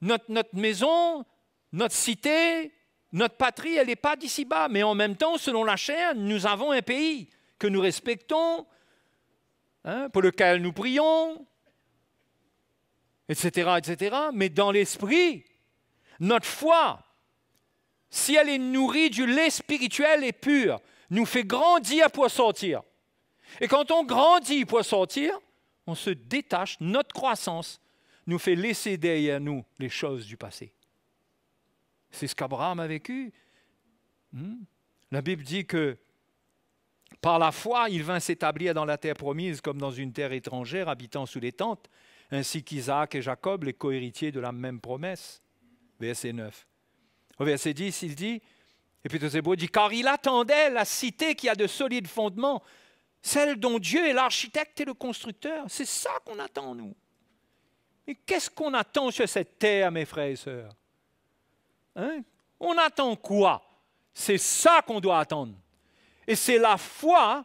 D: Notre maison, notre cité, notre patrie, elle n'est pas d'ici-bas, mais en même temps, selon la chair, nous avons un pays que nous respectons, pour lequel nous prions, etc., etc. Mais dans l'esprit, notre foi, si elle est nourrie du lait spirituel et pur, nous fait grandir pour sortir. Et quand on grandit pour sortir, on se détache, notre croissance nous fait laisser derrière nous les choses du passé. C'est ce qu'Abraham a vécu. La Bible dit que par la foi, il vint s'établir dans la terre promise comme dans une terre étrangère, habitant sous les tentes, ainsi qu'Isaac et Jacob, les cohéritiers de la même promesse. Verset 9. Au verset 10, il dit, et puis c'est beau, il dit, car il attendait la cité qui a de solides fondements, celle dont Dieu est l'architecte et le constructeur. C'est ça qu'on attend, nous. Mais qu'est-ce qu'on attend sur cette terre, mes frères et sœurs? On attend quoi? C'est ça qu'on doit attendre. Et c'est la foi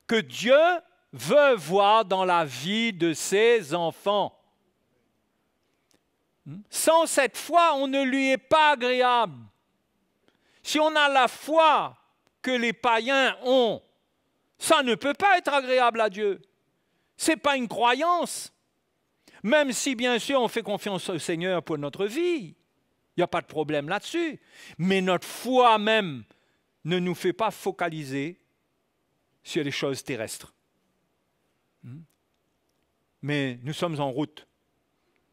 D: que Dieu veut voir dans la vie de ses enfants. Sans cette foi, on ne lui est pas agréable. Si on a la foi que les païens ont, ça ne peut pas être agréable à Dieu. Ce n'est pas une croyance. Même si, bien sûr, on fait confiance au Seigneur pour notre vie. Il n'y a pas de problème là-dessus. Mais notre foi même ne nous fait pas focaliser sur les choses terrestres. Mais nous sommes en route.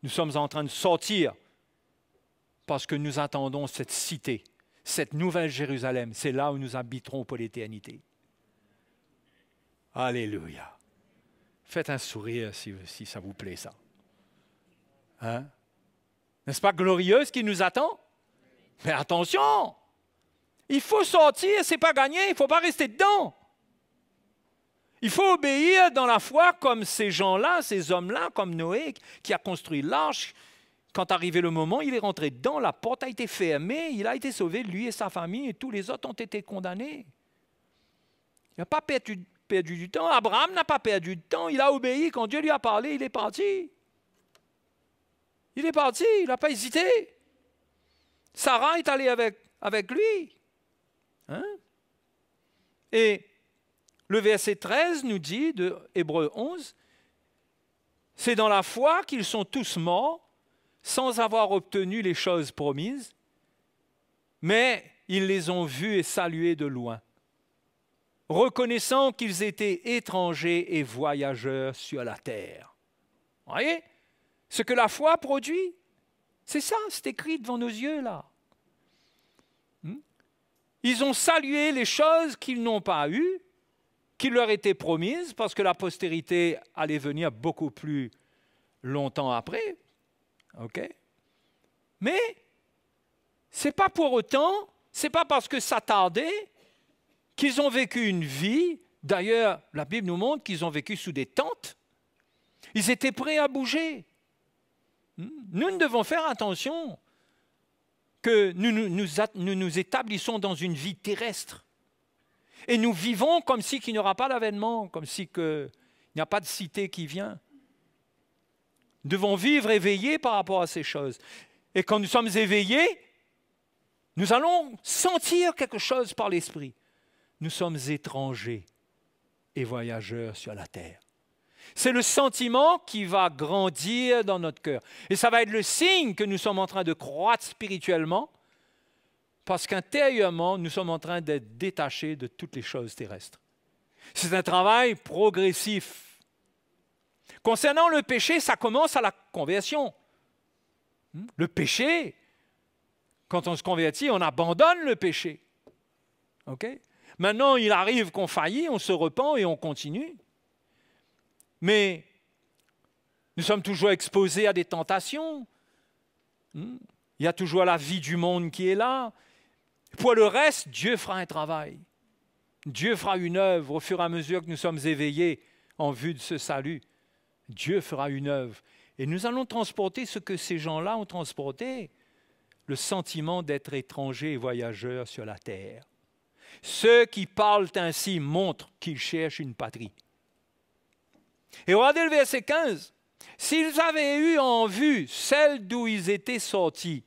D: Nous sommes en train de sortir parce que nous attendons cette cité, cette nouvelle Jérusalem. C'est là où nous habiterons pour l'éternité. Alléluia. Faites un sourire si ça vous plaît, ça. Hein? N'est-ce pas glorieux ce qui nous attend? Mais attention! Il faut sortir, c'est pas gagné, il ne faut pas rester dedans. Il faut obéir dans la foi comme ces gens-là, ces hommes-là, comme Noé qui a construit l'arche. Quand arrivé le moment, il est rentré dedans, la porte a été fermée, il a été sauvé, lui et sa famille, et tous les autres ont été condamnés. Il n'a pas perdu du temps. Abraham n'a pas perdu de temps. Il a obéi. Quand Dieu lui a parlé, il est parti. Il est parti, il n'a pas hésité. Sarah est allée avec lui. Hein? Et le verset 13 nous dit, de Hébreux 11, « C'est dans la foi qu'ils sont tous morts, sans avoir obtenu les choses promises, mais ils les ont vus et salués de loin, reconnaissant qu'ils étaient étrangers et voyageurs sur la terre. » Vous voyez? Ce que la foi produit, c'est ça, c'est écrit devant nos yeux là. Ils ont salué les choses qu'ils n'ont pas eues, qui leur étaient promises, parce que la postérité allait venir beaucoup plus longtemps après. OK? Mais ce n'est pas pour autant, ce n'est pas parce que ça tardait qu'ils ont vécu une vie. D'ailleurs, la Bible nous montre qu'ils ont vécu sous des tentes. Ils étaient prêts à bouger. Nous devons faire attention que nous nous établissons dans une vie terrestre. Et nous vivons comme si qu'il n'y aura pas d'avènement, comme si il n'y a pas de cité qui vient. Nous devons vivre éveillés par rapport à ces choses. Et quand nous sommes éveillés, nous allons sentir quelque chose par l'esprit. Nous sommes étrangers et voyageurs sur la terre. C'est le sentiment qui va grandir dans notre cœur. Et ça va être le signe que nous sommes en train de croître spirituellement, parce qu'intérieurement, nous sommes en train d'être détachés de toutes les choses terrestres. C'est un travail progressif. Concernant le péché, ça commence à la conversion. Le péché, quand on se convertit, on abandonne le péché. Okay? Maintenant, il arrive qu'on faillit, on se repent et on continue. Mais nous sommes toujours exposés à des tentations. Il y a toujours la vie du monde qui est là. Pour le reste, Dieu fera un travail. Dieu fera une œuvre au fur et à mesure que nous sommes éveillés en vue de ce salut. Dieu fera une œuvre. Et nous allons transporter ce que ces gens-là ont transporté, le sentiment d'être étrangers et voyageurs sur la terre. Ceux qui parlent ainsi montrent qu'ils cherchent une patrie. Et regardez le verset 15. S'ils avaient eu en vue celle d'où ils étaient sortis,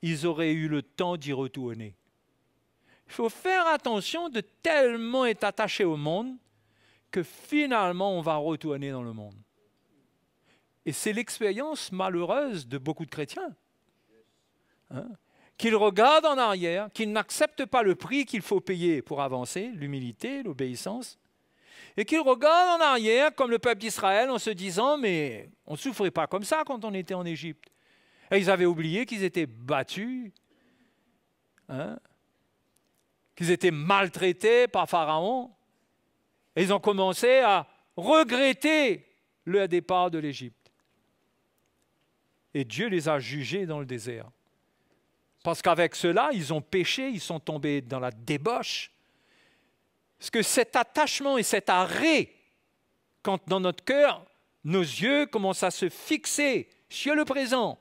D: ils auraient eu le temps d'y retourner. Il faut faire attention de tellement être attaché au monde que finalement on va retourner dans le monde. Et c'est l'expérience malheureuse de beaucoup de chrétiens. Qu'ils regardent en arrière, qu'ils n'acceptent pas le prix qu'il faut payer pour avancer, l'humilité, l'obéissance, et qu'ils regardent en arrière comme le peuple d'Israël en se disant « mais on ne souffrait pas comme ça quand on était en Égypte ». Et ils avaient oublié qu'ils étaient battus, qu'ils étaient maltraités par Pharaon, et ils ont commencé à regretter le départ de l'Égypte. Et Dieu les a jugés dans le désert. Parce qu'avec cela, ils ont péché, ils sont tombés dans la débauche. Parce que cet attachement et cet arrêt, quand dans notre cœur, nos yeux commencent à se fixer sur le présent,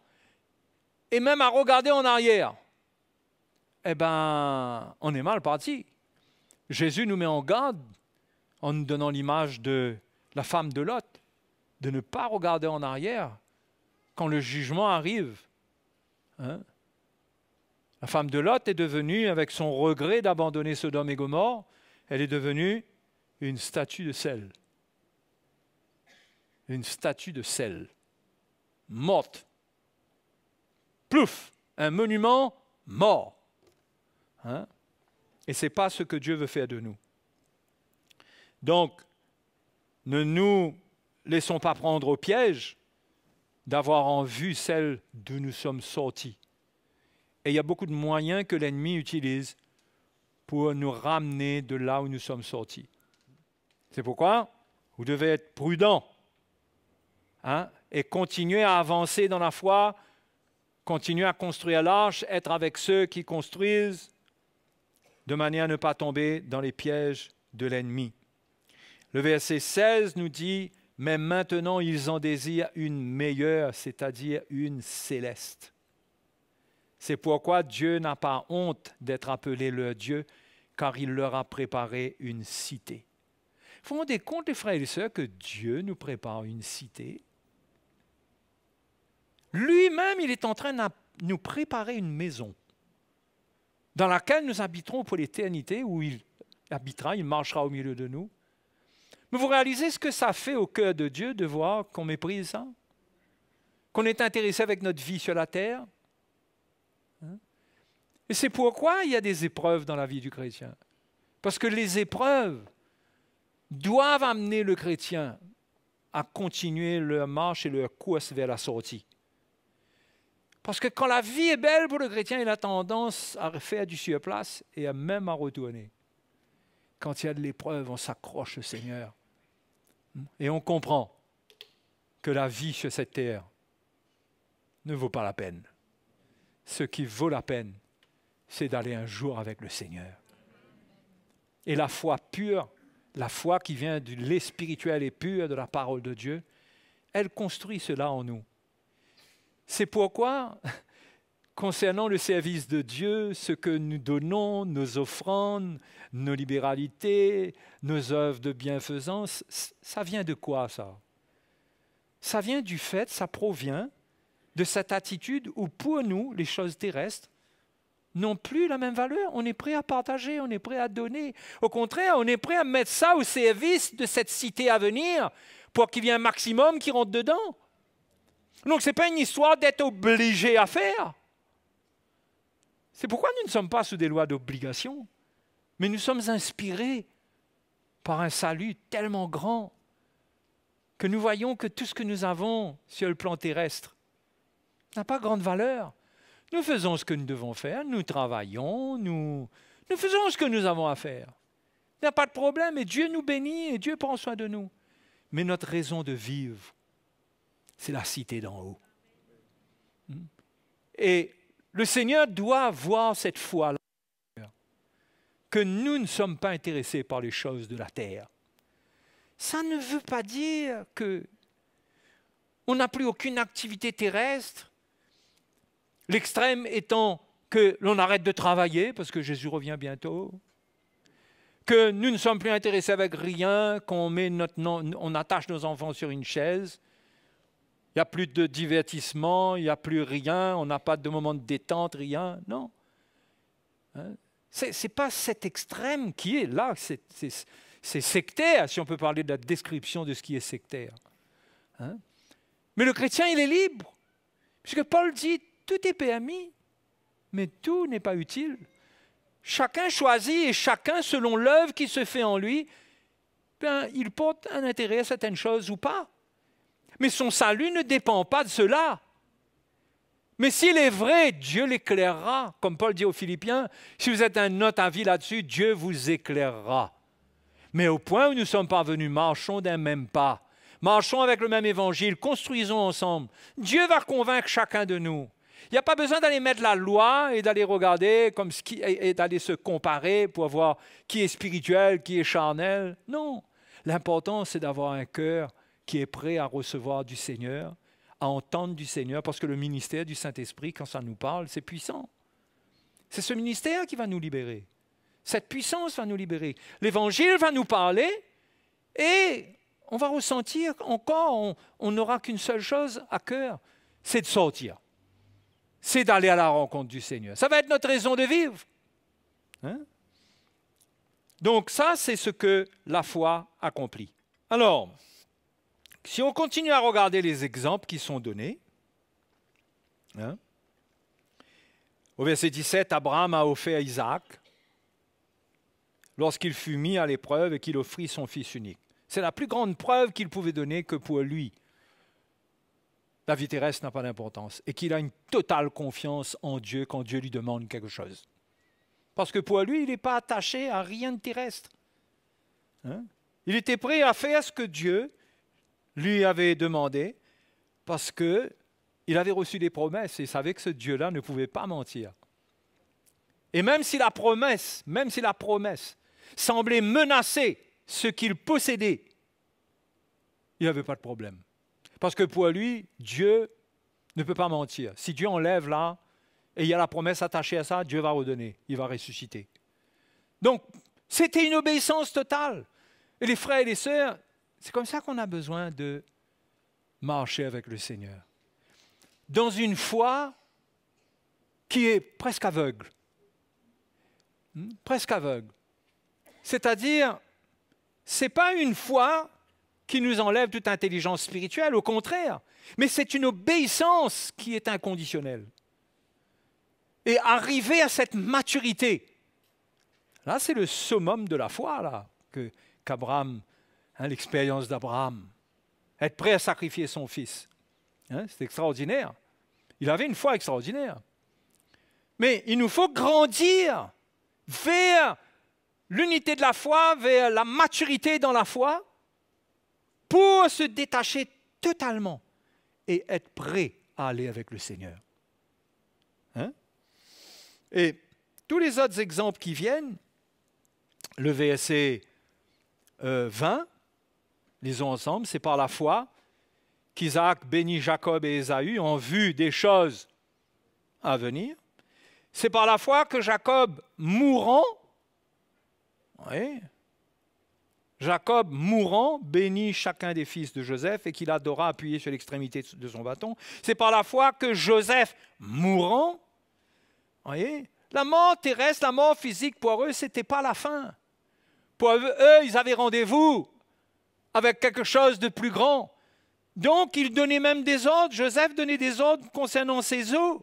D: et même à regarder en arrière, eh bien, on est mal parti. Jésus nous met en garde en nous donnant l'image de la femme de Lot, de ne pas regarder en arrière quand le jugement arrive. La femme de Lot est devenue, avec son regret d'abandonner Sodome et Gomorrhe, elle est devenue une statue de sel. Une statue de sel. Morte. Plouf, un monument mort. Et ce n'est pas ce que Dieu veut faire de nous. Donc, ne nous laissons pas prendre au piège d'avoir en vue celle d'où nous sommes sortis. Et il y a beaucoup de moyens que l'ennemi utilise pour nous ramener de là où nous sommes sortis. C'est pourquoi vous devez être prudent, hein, et continuer à avancer dans la foi, continuer à construire l'arche, être avec ceux qui construisent, de manière à ne pas tomber dans les pièges de l'ennemi. Le verset 16 nous dit « Mais maintenant, ils en désirent une meilleure, c'est-à-dire une céleste. » C'est pourquoi Dieu n'a pas honte d'être appelé leur Dieu, car il leur a préparé une cité. Vous vous rendez compte, les frères et les sœurs, que Dieu nous prépare une cité? Lui-même, il est en train de nous préparer une maison dans laquelle nous habiterons pour l'éternité, où il habitera, il marchera au milieu de nous. Mais vous réalisez ce que ça fait au cœur de Dieu de voir qu'on méprise ça? Qu'on est intéressé avec notre vie sur la terre? Hein? Et c'est pourquoi il y a des épreuves dans la vie du chrétien. Parce que les épreuves doivent amener le chrétien à continuer leur marche et leur course vers la sortie. Parce que quand la vie est belle pour le chrétien, il a tendance à faire du surplace et même à retourner. Quand il y a de l'épreuve, on s'accroche au Seigneur. Et on comprend que la vie sur cette terre ne vaut pas la peine. Ce qui vaut la peine, c'est d'aller un jour avec le Seigneur. Et la foi pure, la foi qui vient du lait spirituel et pur de la parole de Dieu, elle construit cela en nous. C'est pourquoi, concernant le service de Dieu, ce que nous donnons, nos offrandes, nos libéralités, nos œuvres de bienfaisance, ça vient de quoi ça? Ça vient du fait, ça provient de cette attitude où pour nous, les choses terrestres n'ont plus la même valeur. On est prêt à partager, on est prêt à donner. Au contraire, on est prêt à mettre ça au service de cette cité à venir pour qu'il y ait un maximum qui rentre dedans. Donc, ce n'est pas une histoire d'être obligé à faire. C'est pourquoi nous ne sommes pas sous des lois d'obligation, mais nous sommes inspirés par un salut tellement grand que nous voyons que tout ce que nous avons sur le plan terrestre n'a pas grande valeur. Nous faisons ce que nous devons faire, nous travaillons, nous faisons ce que nous avons à faire. Il n'y a pas de problème et Dieu nous bénit et Dieu prend soin de nous. Mais notre raison de vivre, c'est la cité d'en haut. Et le Seigneur doit voir cette foi-là, que nous ne sommes pas intéressés par les choses de la terre. Ça ne veut pas dire qu'on n'a plus aucune activité terrestre, l'extrême étant que l'on arrête de travailler, parce que Jésus revient bientôt, que nous ne sommes plus intéressés avec rien, on attache nos enfants sur une chaise. Il n'y a plus de divertissement, il n'y a plus rien, on n'a pas de moment de détente, rien. Non. Hein? Ce n'est pas cet extrême qui est là, c'est sectaire, si on peut parler de la description de ce qui est sectaire. Hein? Mais le chrétien, il est libre. Puisque Paul dit, tout est permis, mais tout n'est pas utile. Chacun choisit et chacun, selon l'œuvre qui se fait en lui, il porte un intérêt à certaines choses ou pas. Mais son salut ne dépend pas de cela. Mais s'il est vrai, Dieu l'éclairera. Comme Paul dit aux Philippiens, si vous êtes un autre avis là-dessus, Dieu vous éclairera. Mais au point où nous sommes parvenus, marchons d'un même pas. Marchons avec le même évangile, construisons ensemble. Dieu va convaincre chacun de nous. Il n'y a pas besoin d'aller mettre la loi et d'aller regarder et d'aller se comparer pour voir qui est spirituel, qui est charnel. Non. L'important, c'est d'avoir un cœur qui est prêt à recevoir du Seigneur, à entendre du Seigneur, parce que le ministère du Saint-Esprit, quand ça nous parle, c'est puissant. C'est ce ministère qui va nous libérer. Cette puissance va nous libérer. L'Évangile va nous parler et on va ressentir encore, on n'aura qu'une seule chose à cœur, c'est de sortir. C'est d'aller à la rencontre du Seigneur. Ça va être notre raison de vivre. Hein? Donc ça, c'est ce que la foi accomplit. Alors, si on continue à regarder les exemples qui sont donnés, hein, au verset 17, Abraham a offert Isaac lorsqu'il fut mis à l'épreuve et qu'il offrit son fils unique. C'est la plus grande preuve qu'il pouvait donner que pour lui, la vie terrestre n'a pas d'importance et qu'il a une totale confiance en Dieu quand Dieu lui demande quelque chose. Parce que pour lui, il n'est pas attaché à rien de terrestre. Hein? Il était prêt à faire ce que Dieu lui avait demandé parce qu'il avait reçu des promesses et il savait que ce Dieu-là ne pouvait pas mentir. Et même si la promesse semblait menacer ce qu'il possédait, il n'avait pas de problème. Parce que pour lui, Dieu ne peut pas mentir. Si Dieu enlève là, et il y a la promesse attachée à ça, Dieu va redonner, il va ressusciter. Donc, c'était une obéissance totale. Et les frères et les sœurs, c'est comme ça qu'on a besoin de marcher avec le Seigneur. Dans une foi qui est presque aveugle. Presque aveugle. C'est-à-dire, ce n'est pas une foi qui nous enlève toute intelligence spirituelle, au contraire, mais c'est une obéissance qui est inconditionnelle. Et arriver à cette maturité, là c'est le summum de la foi, là, qu'Abraham, l'expérience d'Abraham, être prêt à sacrifier son fils. C'est extraordinaire. Il avait une foi extraordinaire. Mais il nous faut grandir vers l'unité de la foi, vers la maturité dans la foi, pour se détacher totalement et être prêt à aller avec le Seigneur. Et tous les autres exemples qui viennent, le verset 20, lisons ensemble, c'est par la foi qu'Isaac bénit Jacob et Ésaü en vue des choses à venir. C'est par la foi que Jacob mourant, Jacob mourant bénit chacun des fils de Joseph et qu'il adora appuyé sur l'extrémité de son bâton. C'est par la foi que Joseph mourant, la mort terrestre, la mort physique pour eux, ce n'était pas la fin. Pour eux, ils avaient rendez-vous avec quelque chose de plus grand. Donc, ils donnaient même des ordres. Joseph donnait des ordres concernant ses os.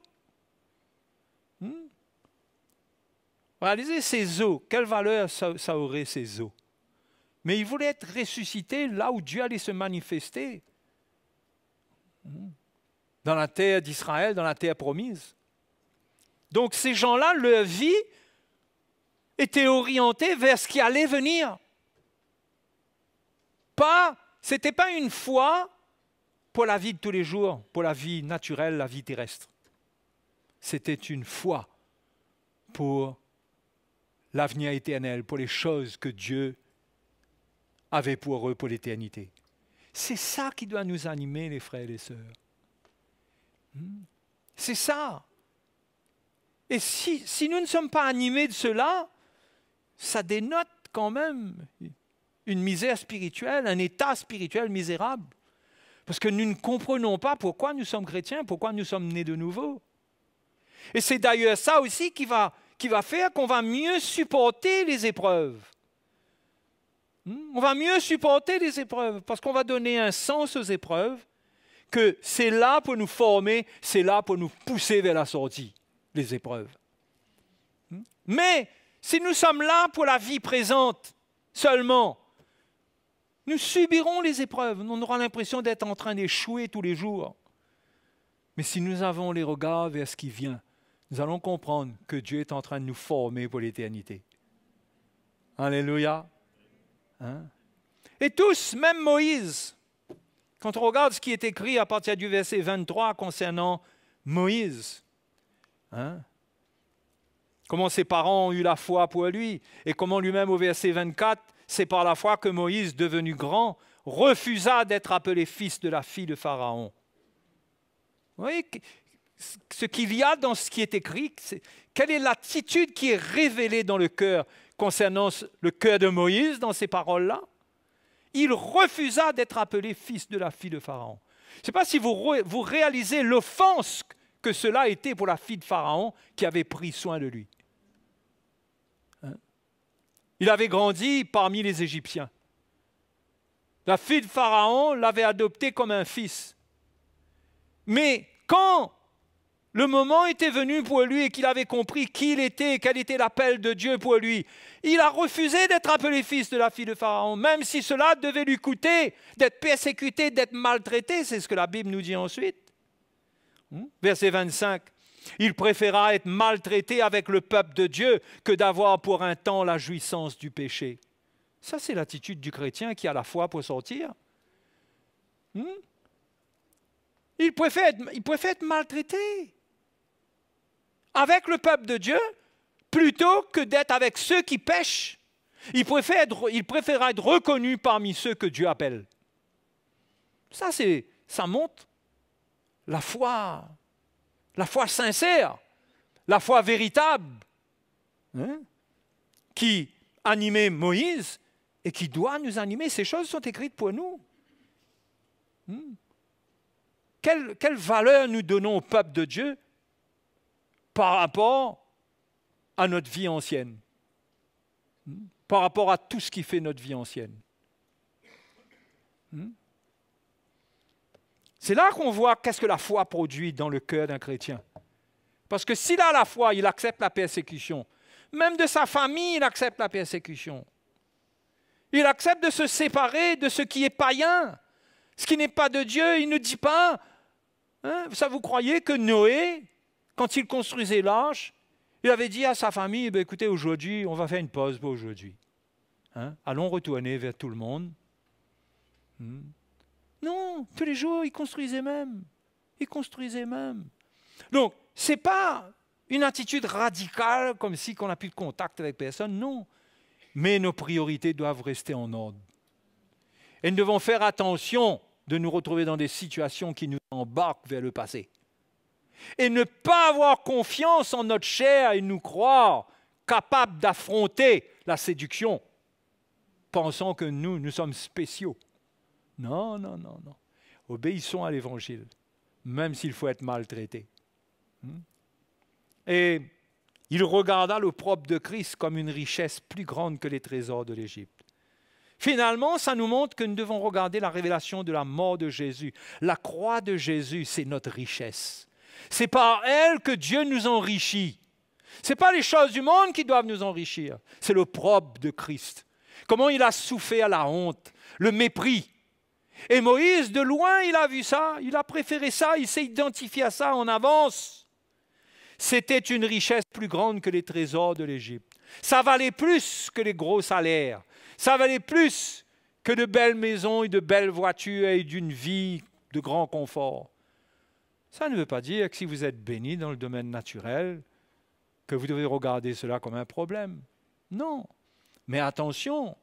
D: Réalisez ces os. Quelle valeur ça aurait, ces os? Mais il voulait être ressuscité là où Dieu allait se manifester. Dans la terre d'Israël, dans la terre promise. Donc, ces gens-là, leur vie était orientée vers ce qui allait venir. Ce n'était pas une foi pour la vie de tous les jours, pour la vie naturelle, la vie terrestre. C'était une foi pour l'avenir éternel, pour les choses que Dieu avait pour eux, pour l'éternité. C'est ça qui doit nous animer, les frères et les sœurs. C'est ça. Et si nous ne sommes pas animés de cela, ça dénote quand même une misère spirituelle, un état spirituel misérable. Parce que nous ne comprenons pas pourquoi nous sommes chrétiens, pourquoi nous sommes nés de nouveau. Et c'est d'ailleurs ça aussi qui va faire qu'on va mieux supporter les épreuves. On va mieux supporter les épreuves parce qu'on va donner un sens aux épreuves, que c'est là pour nous former, c'est là pour nous pousser vers la sortie, les épreuves. Mais si nous sommes là pour la vie présente seulement, nous subirons les épreuves. On aura l'impression d'être en train d'échouer tous les jours. Mais si nous avons les regards vers ce qui vient, nous allons comprendre que Dieu est en train de nous former pour l'éternité. Alléluia. Et tous, même Moïse, quand on regarde ce qui est écrit à partir du verset 23 concernant Moïse, comment ses parents ont eu la foi pour lui, et comment lui-même au verset 24, c'est par la foi que Moïse, devenu grand, refusa d'être appelé fils de la fille de Pharaon. Vous voyez ce qu'il y a dans ce qui est écrit, quelle est l'attitude qui est révélée dans le cœur concernant le cœur de Moïse dans ces paroles-là? Il refusa d'être appelé fils de la fille de Pharaon. Je ne sais pas si vous réalisez l'offense que cela a été pour la fille de Pharaon qui avait pris soin de lui. Il avait grandi parmi les Égyptiens. La fille de Pharaon l'avait adopté comme un fils. Mais quand le moment était venu pour lui et qu'il avait compris qui il était et quel était l'appel de Dieu pour lui, il a refusé d'être appelé fils de la fille de Pharaon, même si cela devait lui coûter d'être persécuté, d'être maltraité. C'est ce que la Bible nous dit ensuite. Verset 25. Il préféra être maltraité avec le peuple de Dieu que d'avoir pour un temps la jouissance du péché. Ça, c'est l'attitude du chrétien qui a la foi pour sortir. Il préfère être maltraité avec le peuple de Dieu plutôt que d'être avec ceux qui pêchent. Il préfère être reconnu parmi ceux que Dieu appelle. Ça montre la foi sincère, la foi véritable, qui animait Moïse et qui doit nous animer. Ces choses sont écrites pour nous. Quelle valeur nous donnons au peuple de Dieu par rapport à notre vie ancienne, par rapport à tout ce qui fait notre vie ancienne. C'est là qu'on voit qu'est-ce que la foi produit dans le cœur d'un chrétien. Parce que s'il a la foi, il accepte la persécution. Même de sa famille, il accepte la persécution. Il accepte de se séparer de ce qui est païen, ce qui n'est pas de Dieu. Il ne dit pas, ça vous croyez que Noé, quand il construisait l'arche, il avait dit à sa famille, écoutez, aujourd'hui, on va faire une pause pour aujourd'hui. Allons retourner vers tout le monde. Non, tous les jours, il construisait même. Donc, ce n'est pas une attitude radicale, comme si on n'a plus de contact avec personne, non. Mais nos priorités doivent rester en ordre. Et nous devons faire attention de nous retrouver dans des situations qui nous embarquent vers le passé. Et ne pas avoir confiance en notre chair et nous croire capables d'affronter la séduction, pensant que nous sommes spéciaux. Non. Obéissons à l'Évangile, même s'il faut être maltraité. Et il regarda l'opprobre de Christ comme une richesse plus grande que les trésors de l'Égypte. Finalement, ça nous montre que nous devons regarder la révélation de la mort de Jésus. La croix de Jésus, c'est notre richesse. C'est par elle que Dieu nous enrichit. Ce n'est pas les choses du monde qui doivent nous enrichir. C'est l'opprobre de Christ. Comment il a souffert la honte, le mépris. Et Moïse, de loin, il a vu ça, il a préféré ça, il s'est identifié à ça en avance. C'était une richesse plus grande que les trésors de l'Égypte. Ça valait plus que les gros salaires. Ça valait plus que de belles maisons et de belles voitures et d'une vie de grand confort. Ça ne veut pas dire que si vous êtes béni dans le domaine naturel, que vous devez regarder cela comme un problème. Non. Mais attention,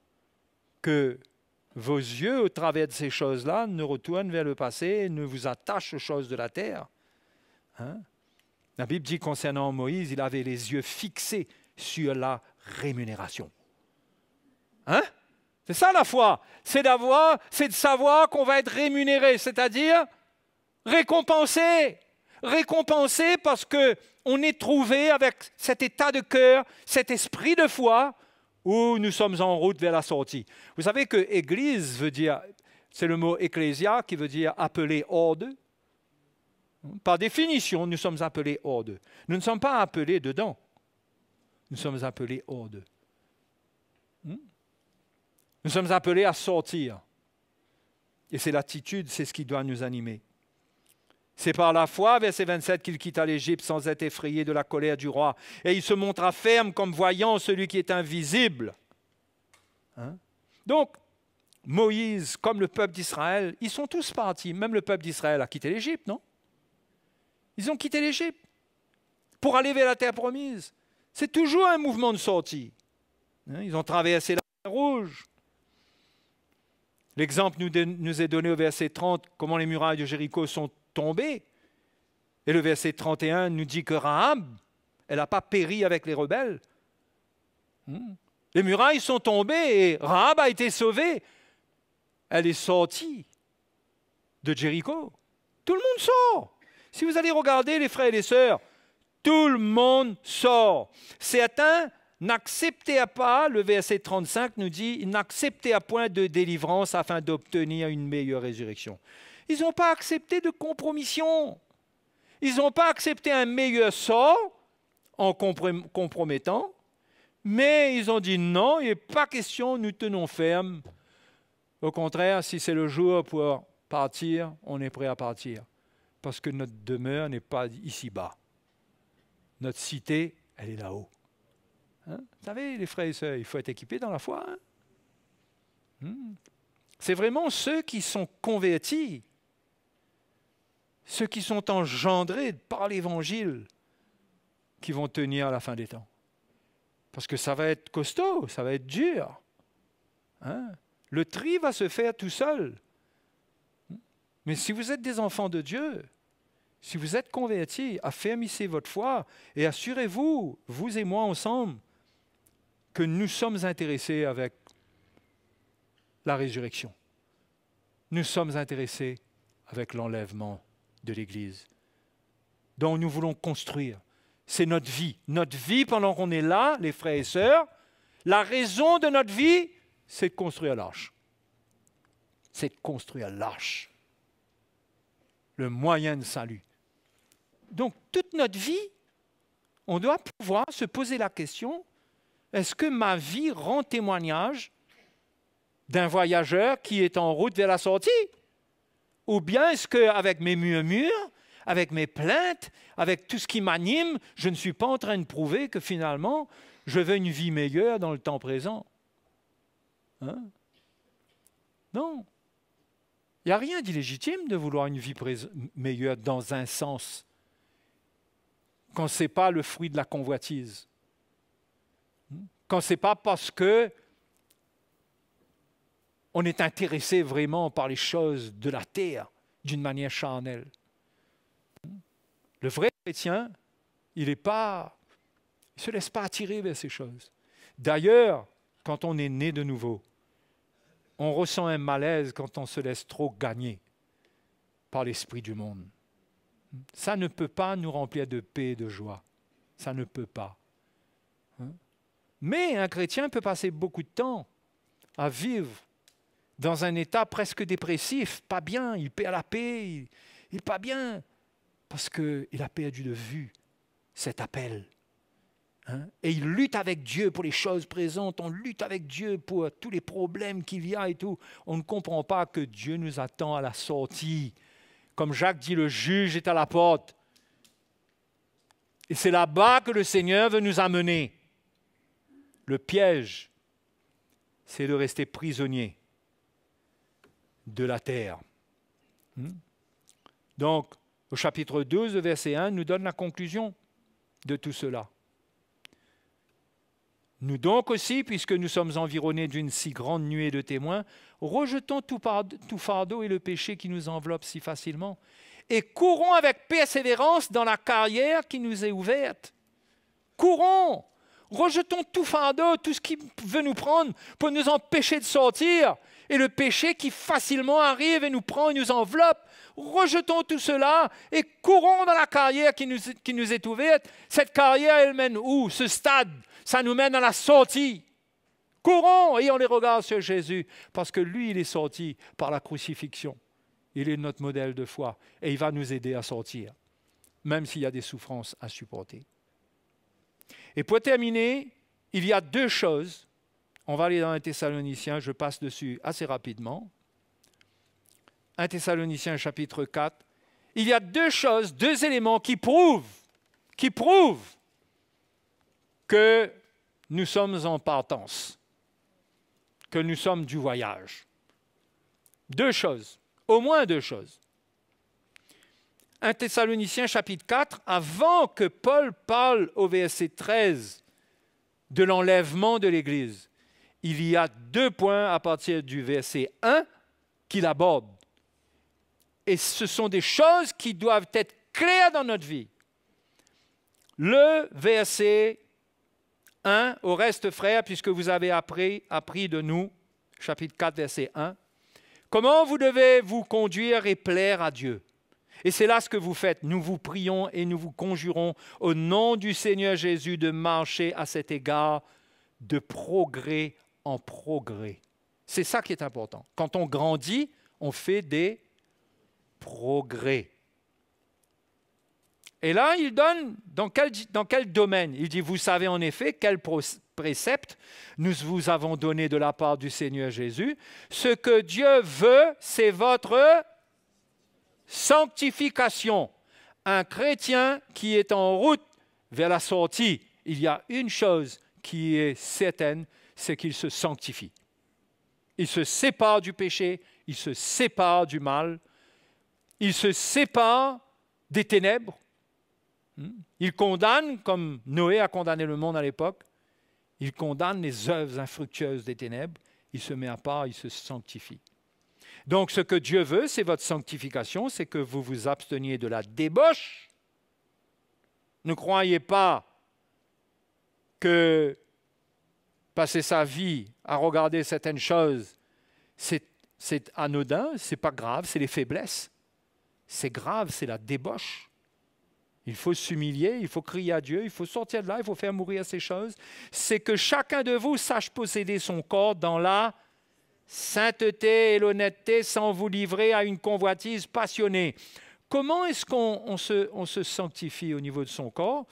D: que vos yeux, au travers de ces choses-là, ne retournent vers le passé et ne vous attachent aux choses de la terre. La Bible dit concernant Moïse, il avait les yeux fixés sur la rémunération. C'est ça la foi. C'est de savoir qu'on va être rémunéré, c'est-à-dire récompensé. Récompensé parce qu'on est trouvé avec cet état de cœur, cet esprit de foi, où nous sommes en route vers la sortie. Vous savez que Église veut dire, c'est le mot ecclésia qui veut dire appelé hors d'eux. Par définition, nous sommes appelés hors d'eux. Nous ne sommes pas appelés dedans. Nous sommes appelés hors d'eux. Nous sommes appelés à sortir. Et c'est l'attitude, c'est ce qui doit nous animer. C'est par la foi, verset 27, qu'il quitta l'Égypte sans être effrayé de la colère du roi. Et il se montra ferme comme voyant celui qui est invisible. Donc, Moïse, comme le peuple d'Israël, ils sont tous partis. Même le peuple d'Israël a quitté l'Égypte, non? Ils ont quitté l'Égypte pour aller vers la terre promise. C'est toujours un mouvement de sortie. Ils ont traversé la mer Rouge. L'exemple nous est donné au verset 30, comment les murailles de Jéricho sont tombées. Et le verset 31 nous dit que Rahab, elle n'a pas péri avec les rebelles. Les murailles sont tombées et Rahab a été sauvée. Elle est sortie de Jéricho. Tout le monde sort. Si vous allez regarder les frères et les sœurs, tout le monde sort. Certains n'acceptaient pas, le verset 35 nous dit, ils n'acceptaient point de délivrance afin d'obtenir une meilleure résurrection. Ils n'ont pas accepté de compromission. Ils n'ont pas accepté un meilleur sort en compromettant, mais ils ont dit non, il n'est pas question, nous tenons ferme. Au contraire, si c'est le jour pour partir, on est prêt à partir. Parce que notre demeure n'est pas ici-bas. Notre cité, elle est là-haut. Vous savez, les frères et sœurs, il faut être équipé dans la foi. C'est vraiment ceux qui sont convertis, ceux qui sont engendrés par l'Évangile, qui vont tenir à la fin des temps. Parce que ça va être costaud, ça va être dur. Hein? Le tri va se faire tout seul. Mais si vous êtes des enfants de Dieu, si vous êtes convertis, affermissez votre foi et assurez-vous, vous et moi ensemble, que nous sommes intéressés avec la résurrection. Nous sommes intéressés avec l'enlèvement de l'Église, dont nous voulons construire. C'est notre vie. Notre vie pendant qu'on est là, les frères et sœurs, la raison de notre vie, c'est de construire l'arche. C'est de construire l'arche. Le moyen de salut. Donc, toute notre vie, on doit pouvoir se poser la question, est-ce que ma vie rend témoignage d'un voyageur qui est en route vers la sortie? Ou bien est-ce qu'avec mes murmures, avec mes plaintes, avec tout ce qui m'anime, je ne suis pas en train de prouver que finalement, je veux une vie meilleure dans le temps présent? Hein? Non. Il n'y a rien d'illégitime de vouloir une vie meilleure dans un sens, quand ce n'est pas le fruit de la convoitise. Quand ce n'est pas parce que on est intéressé vraiment par les choses de la terre d'une manière charnelle. Le vrai chrétien, il ne se laisse pas attirer vers ces choses. D'ailleurs, quand on est né de nouveau, on ressent un malaise quand on se laisse trop gagner par l'esprit du monde. Ça ne peut pas nous remplir de paix et de joie. Ça ne peut pas. Mais un chrétien peut passer beaucoup de temps à vivre dans un état presque dépressif, pas bien, il perd la paix, il n'est pas bien, parce qu'il a perdu de vue cet appel. Et il lutte avec Dieu pour les choses présentes, on lutte avec Dieu pour tous les problèmes qu'il y a et tout. On ne comprend pas que Dieu nous attend à la sortie. Comme Jacques dit, le juge est à la porte. Et c'est là-bas que le Seigneur veut nous amener. Le piège, c'est de rester prisonnier de la terre. Donc, au chapitre 12, verset 1, nous donne la conclusion de tout cela. Nous donc aussi, puisque nous sommes environnés d'une si grande nuée de témoins, rejetons tout fardeau et le péché qui nous enveloppe si facilement, et courons avec persévérance dans la carrière qui nous est ouverte. Courons! Rejetons tout fardeau, tout ce qui veut nous prendre pour nous empêcher de sortir, et le péché qui facilement arrive et nous prend et nous enveloppe. Rejetons tout cela et courons dans la carrière qui nous est ouverte. Cette carrière, elle mène où? Ce stade, ça nous mène à la sortie. Courons et on les regarde sur Jésus, parce que lui, il est sorti par la crucifixion. Il est notre modèle de foi et il va nous aider à sortir, même s'il y a des souffrances à supporter. Et pour terminer, il y a deux choses. On va aller dans 1 Thessaloniciens, je passe dessus assez rapidement. 1 Thessaloniciens chapitre 4. Il y a deux choses, deux éléments qui prouvent que nous sommes en partance, que nous sommes du voyage. Deux choses, au moins deux choses. 1 Thessaloniciens chapitre 4, avant que Paul parle au verset 13 de l'enlèvement de l'Église, il y a deux points à partir du verset 1 qu'il aborde. Et ce sont des choses qui doivent être claires dans notre vie. Le verset 1, au reste frères, puisque vous avez appris de nous, chapitre 4, verset 1, comment vous devez vous conduire et plaire à Dieu. Et c'est là ce que vous faites. Nous vous prions et nous vous conjurons au nom du Seigneur Jésus de marcher à cet égard de progrès en progrès. C'est ça qui est important. Quand on grandit, on fait des progrès. Et là, il donne dans quel domaine? Il dit, vous savez en effet quel précepte nous vous avons donné de la part du Seigneur Jésus. Ce que Dieu veut, c'est votre sanctification. Un chrétien qui est en route vers la sortie, il y a une chose qui est certaine, c'est qu'il se sanctifie. Il se sépare du péché, il se sépare du mal, il se sépare des ténèbres. Il condamne, comme Noé a condamné le monde à l'époque, il condamne les œuvres infructueuses des ténèbres, il se met à part, il se sanctifie. Donc ce que Dieu veut, c'est votre sanctification, c'est que vous vous absteniez de la débauche. Ne croyez pas que passer sa vie à regarder certaines choses, c'est anodin, c'est pas grave, c'est les faiblesses. C'est grave, c'est la débauche. Il faut s'humilier, il faut crier à Dieu, il faut sortir de là, il faut faire mourir ces choses. C'est que chacun de vous sache posséder son corps dans la sainteté et l'honnêteté sans vous livrer à une convoitise passionnée. Comment est-ce qu'on se sanctifie au niveau de son corps?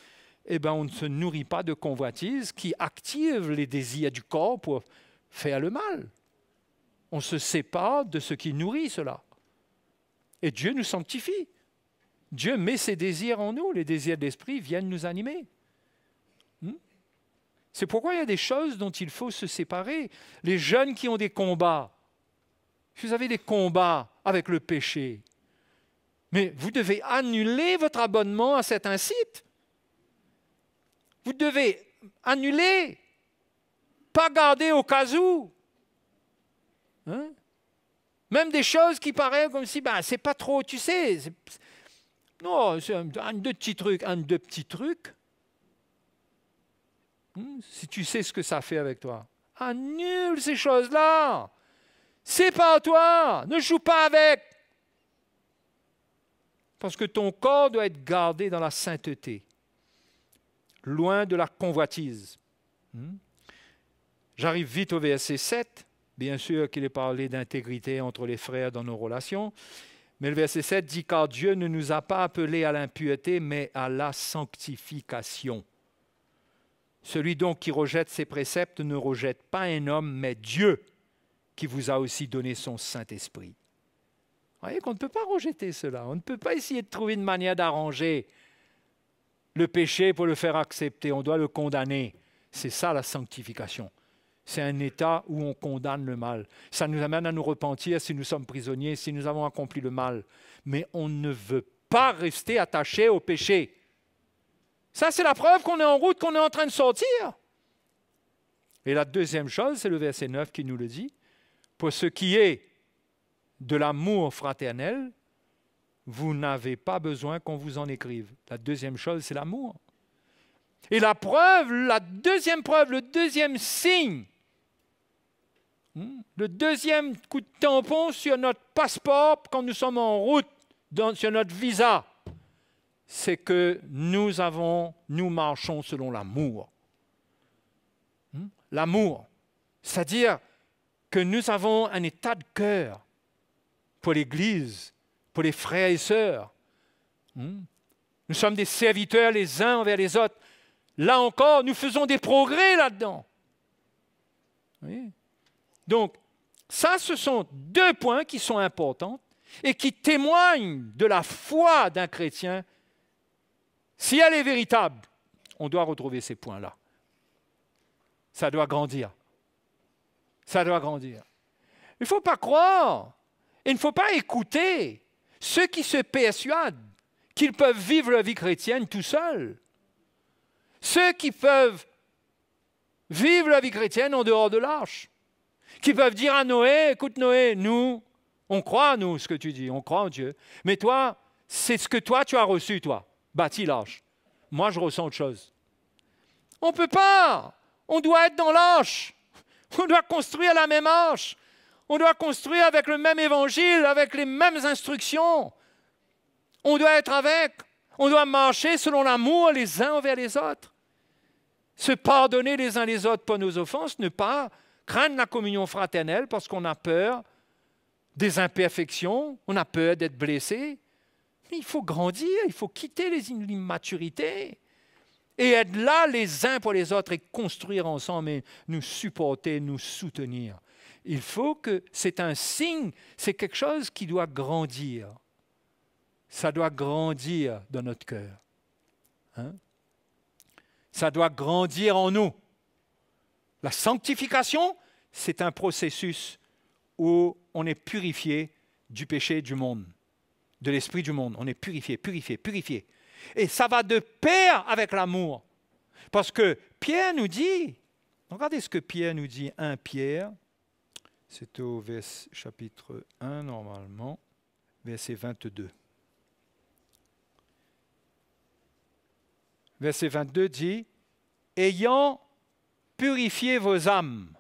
D: Eh bien, on ne se nourrit pas de convoitises qui activent les désirs du corps pour faire le mal. On se sépare de ce qui nourrit cela. Et Dieu nous sanctifie. Dieu met ses désirs en nous. Les désirs de l'esprit viennent nous animer. C'est pourquoi il y a des choses dont il faut se séparer. Les jeunes qui ont des combats, si vous avez des combats avec le péché, mais vous devez annuler votre abonnement à certains sites. Vous devez annuler, pas garder au cas où. Même des choses qui paraissent comme si, c'est pas trop, tu sais. Non, c'est un deux petits trucs. Si tu sais ce que ça fait avec toi, annule ces choses-là. Sépare-toi, ne joue pas avec. Parce que ton corps doit être gardé dans la sainteté, loin de la convoitise. J'arrive vite au verset 7. Bien sûr qu'il est parlé d'intégrité entre les frères dans nos relations. Mais le verset 7 dit « Car Dieu ne nous a pas appelés à l'impureté, mais à la sanctification. Celui donc qui rejette ses préceptes ne rejette pas un homme, mais Dieu, qui vous a aussi donné son Saint-Esprit. » Vous voyez qu'on ne peut pas rejeter cela. On ne peut pas essayer de trouver une manière d'arranger le péché pour le faire accepter. On doit le condamner. C'est ça la sanctification. C'est un état où on condamne le mal. Ça nous amène à nous repentir si nous sommes prisonniers, si nous avons accompli le mal. Mais on ne veut pas rester attaché au péché. Ça, c'est la preuve qu'on est en route, qu'on est en train de sortir. Et la deuxième chose, c'est le verset 9 qui nous le dit. Pour ce qui est de l'amour fraternel, vous n'avez pas besoin qu'on vous en écrive. La deuxième chose, c'est l'amour. Et la preuve, la deuxième preuve, le deuxième signe, le deuxième coup de tampon sur notre passeport quand nous sommes en route, sur notre visa, c'est que nous marchons selon l'amour. L'amour, c'est-à-dire que nous avons un état de cœur pour l'Église, pour les frères et sœurs. Nous sommes des serviteurs les uns envers les autres. Là encore, nous faisons des progrès là-dedans. Oui. Donc, ça, ce sont deux points qui sont importants et qui témoignent de la foi d'un chrétien. Si elle est véritable, on doit retrouver ces points-là. Ça doit grandir. Ça doit grandir. Il ne faut pas croire, il ne faut pas écouter ceux qui se persuadent qu'ils peuvent vivre la vie chrétienne tout seuls. Ceux qui peuvent vivre la vie chrétienne en dehors de l'arche. Qui peuvent dire à Noé, écoute Noé, nous, on croit à nous ce que tu dis, on croit en Dieu. Mais toi, c'est ce que toi tu as reçu, toi. Bâtis l'arche. Moi, je ressens autre chose. On ne peut pas. On doit être dans l'arche. On doit construire la même arche. On doit construire avec le même évangile, avec les mêmes instructions. On doit être avec. On doit marcher selon l'amour les uns envers les autres. Se pardonner les uns les autres pour nos offenses, ne pas craindre la communion fraternelle parce qu'on a peur des imperfections, on a peur d'être blessé. Mais il faut grandir, il faut quitter l'immaturité et être là les uns pour les autres et construire ensemble et nous supporter, nous soutenir. Il faut que c'est un signe, c'est quelque chose qui doit grandir. Ça doit grandir dans notre cœur. Ça doit grandir en nous. La sanctification, c'est un processus où on est purifié du péché du monde, de l'esprit du monde. On est purifié, purifié, purifié. Et ça va de pair avec l'amour. Parce que Pierre nous dit, regardez ce que Pierre nous dit, 1 Pierre, c'est au chapitre 1 normalement, verset 22. Verset 22 dit, « Ayant purifié vos âmes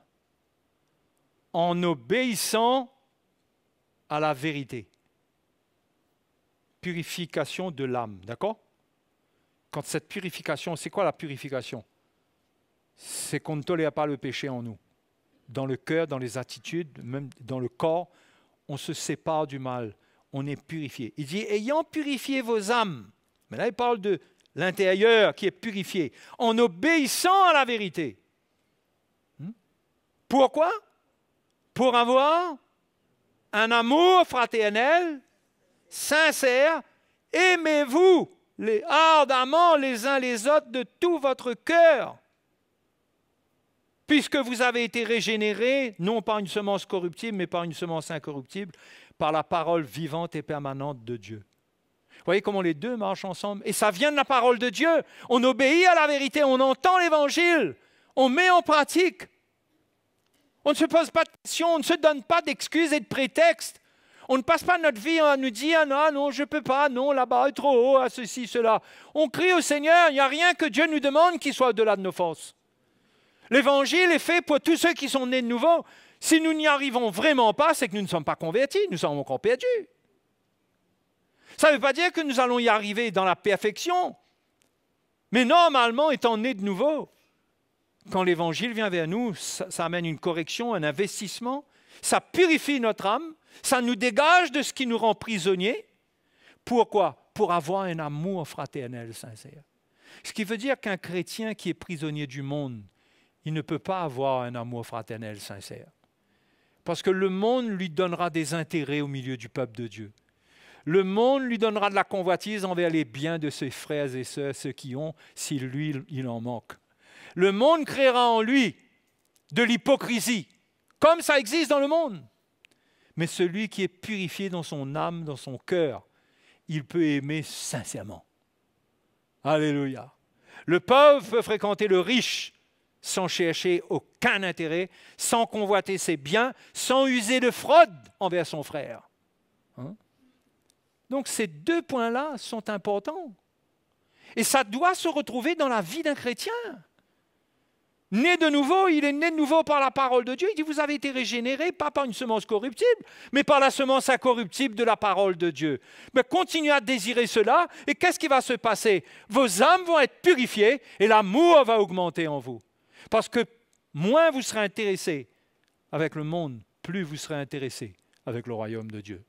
D: en obéissant à la vérité. » Purification de l'âme, d'accord? Quand cette purification, c'est quoi la purification? C'est qu'on ne tolère pas le péché en nous. Dans le cœur, dans les attitudes, même dans le corps, on se sépare du mal. On est purifié. Il dit, ayant purifié vos âmes. Mais là, il parle de l'intérieur qui est purifié, en obéissant à la vérité. Pourquoi? Pour avoir un amour fraternel, sincère. Aimez-vous ardemment les uns les autres de tout votre cœur, puisque vous avez été régénérés, non par une semence corruptible, mais par une semence incorruptible, par la parole vivante et permanente de Dieu. Vous voyez comment les deux marchent ensemble? Et ça vient de la parole de Dieu. On obéit à la vérité, on entend l'Évangile, on met en pratique. On ne se pose pas de questions, on ne se donne pas d'excuses et de prétextes. On ne passe pas notre vie à nous dire « Ah non, je ne peux pas, non, là-bas est trop haut, à ceci, cela ». On crie au Seigneur, il n'y a rien que Dieu nous demande qui soit au-delà de nos forces. L'Évangile est fait pour tous ceux qui sont nés de nouveau. Si nous n'y arrivons vraiment pas, c'est que nous ne sommes pas convertis, nous sommes encore perdus. Ça ne veut pas dire que nous allons y arriver dans la perfection. Mais normalement, étant nés de nouveau, quand l'Évangile vient vers nous, ça amène une correction, un investissement. Ça purifie notre âme, ça nous dégage de ce qui nous rend prisonniers. Pourquoi? Pour avoir un amour fraternel sincère. Ce qui veut dire qu'un chrétien qui est prisonnier du monde, il ne peut pas avoir un amour fraternel sincère. Parce que le monde lui donnera des intérêts au milieu du peuple de Dieu. Le monde lui donnera de la convoitise envers les biens de ses frères et sœurs, ceux qui ont, si lui, il en manque. Le monde créera en lui de l'hypocrisie, comme ça existe dans le monde. Mais celui qui est purifié dans son âme, dans son cœur, il peut aimer sincèrement. Alléluia. Le pauvre peut fréquenter le riche sans chercher aucun intérêt, sans convoiter ses biens, sans user de fraude envers son frère. Donc ces deux points-là sont importants. Et ça doit se retrouver dans la vie d'un chrétien. Né de nouveau, il est né de nouveau par la parole de Dieu. Il dit, vous avez été régénérés, pas par une semence corruptible, mais par la semence incorruptible de la parole de Dieu. Mais continuez à désirer cela, et qu'est-ce qui va se passer? Vos âmes vont être purifiées, et l'amour va augmenter en vous. Parce que moins vous serez intéressés avec le monde, plus vous serez intéressés avec le royaume de Dieu.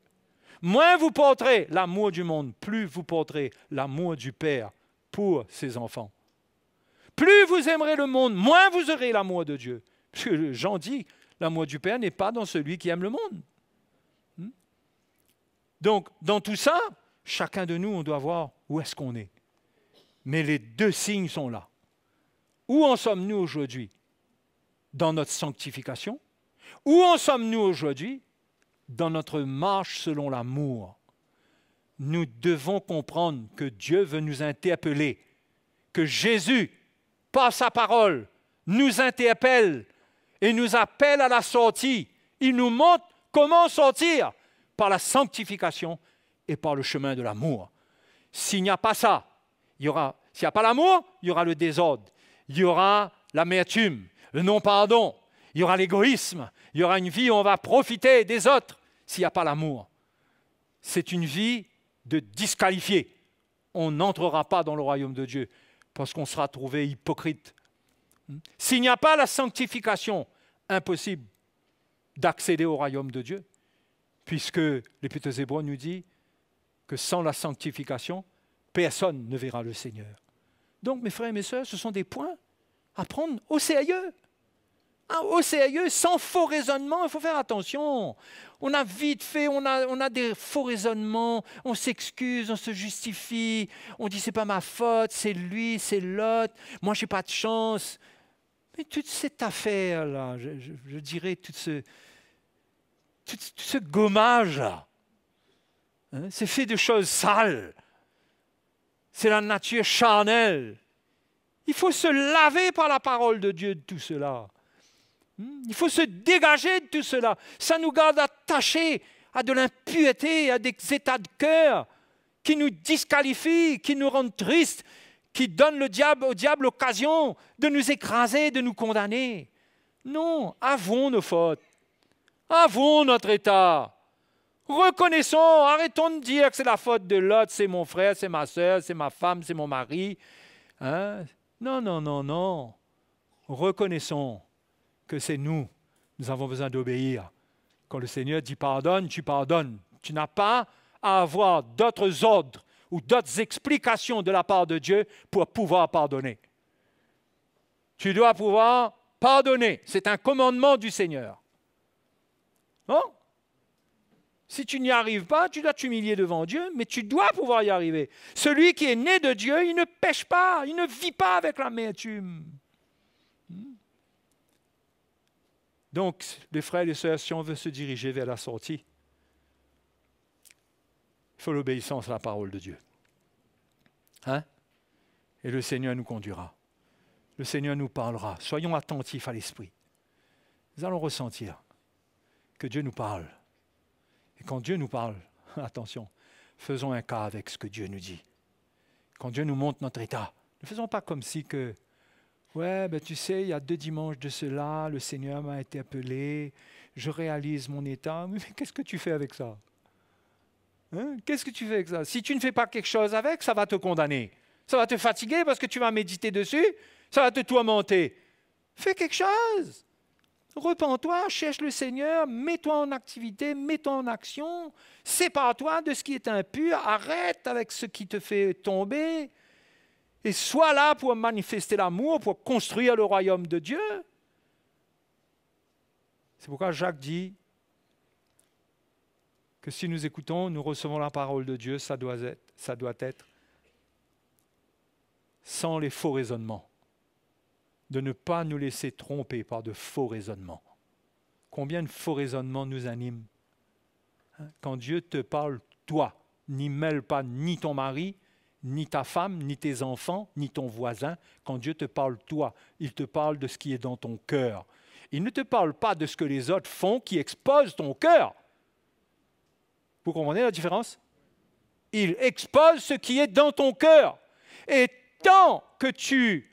D: Moins vous porterez l'amour du monde, plus vous porterez l'amour du Père pour ses enfants. Plus vous aimerez le monde, moins vous aurez l'amour de Dieu. Parce que Jean dit, l'amour du Père n'est pas dans celui qui aime le monde. Donc, dans tout ça, chacun de nous, on doit voir où est-ce qu'on est. Mais les deux signes sont là. Où en sommes-nous aujourd'hui? Dans notre sanctification? Où en sommes-nous aujourd'hui? Dans notre marche selon l'amour. Nous devons comprendre que Dieu veut nous interpeller, que Jésus, par sa parole, nous interpelle et nous appelle à la sortie. Il nous montre comment sortir par la sanctification et par le chemin de l'amour. S'il n'y a pas ça, s'il n'y a pas l'amour, il y aura le désordre, il y aura l'amertume, le non-pardon, il y aura l'égoïsme, il y aura une vie où on va profiter des autres s'il n'y a pas l'amour. C'est une vie de disqualifié. On n'entrera pas dans le royaume de Dieu parce qu'on sera trouvé hypocrite. S'il n'y a pas la sanctification, impossible d'accéder au royaume de Dieu, puisque l'Épître aux Hébreux nous dit que sans la sanctification, personne ne verra le Seigneur. Donc, mes frères et mes sœurs, ce sont des points à prendre au sérieux. Au sérieux, sans faux raisonnement, il faut faire attention. On a vite fait, on a des faux raisonnements, on s'excuse, on se justifie, on dit c'est pas ma faute, c'est lui, c'est l'autre, moi j'ai pas de chance. Mais toute cette affaire-là, je dirais, tout ce gommage-là, hein, c'est fait de choses sales. C'est la nature charnelle. Il faut se laver par la parole de Dieu de tout cela. Il faut se dégager de tout cela. Ça nous garde attachés à de l'impureté, à des états de cœur qui nous disqualifient, qui nous rendent tristes, qui donnent au diable l'occasion de nous écraser, de nous condamner. Non, avouons nos fautes. Avouons notre état. Reconnaissons, arrêtons de dire que c'est la faute de l'autre, c'est mon frère, c'est ma soeur, c'est ma femme, c'est mon mari. Hein? Non, non, non, non. Reconnaissons que c'est nous. Nous avons besoin d'obéir. Quand le Seigneur dit pardonne, tu pardonnes. Tu n'as pas à avoir d'autres ordres ou d'autres explications de la part de Dieu pour pouvoir pardonner. Tu dois pouvoir pardonner. C'est un commandement du Seigneur. Non? Si tu n'y arrives pas, tu dois t'humilier devant Dieu, mais tu dois pouvoir y arriver. Celui qui est né de Dieu, il ne pêche pas, il ne vit pas avec l'amertume. Donc, les frères et les sœurs, si on veut se diriger vers la sortie, il faut l'obéissance à la parole de Dieu. Hein? Et le Seigneur nous conduira. Le Seigneur nous parlera. Soyons attentifs à l'Esprit. Nous allons ressentir que Dieu nous parle. Et quand Dieu nous parle, attention, faisons un cas avec ce que Dieu nous dit. Quand Dieu nous montre notre état, ne faisons pas comme si que, ouais, ben tu sais, il y a 2 dimanches de cela, le Seigneur m'a interpellé, je réalise mon état, mais qu'est-ce que tu fais avec ça? Hein? Qu'est-ce que tu fais avec ça? Si tu ne fais pas quelque chose avec, ça va te condamner. Ça va te fatiguer parce que tu vas méditer dessus, ça va te tourmenter. Fais quelque chose. Repens-toi, cherche le Seigneur, mets-toi en activité, mets-toi en action, sépare-toi de ce qui est impur, arrête avec ce qui te fait tomber et sois là pour manifester l'amour, pour construire le royaume de Dieu. C'est pourquoi Jacques dit que si nous écoutons, nous recevons la parole de Dieu, ça doit être sans les faux raisonnements. De ne pas nous laisser tromper par de faux raisonnements. Combien de faux raisonnements nous animent? Quand Dieu te parle, toi, n'y mêle pas ni ton mari, ni ta femme, ni tes enfants, ni ton voisin. Quand Dieu te parle, toi, il te parle de ce qui est dans ton cœur. Il ne te parle pas de ce que les autres font qui expose ton cœur. Vous comprenez la différence? Il expose ce qui est dans ton cœur. Et tant que tu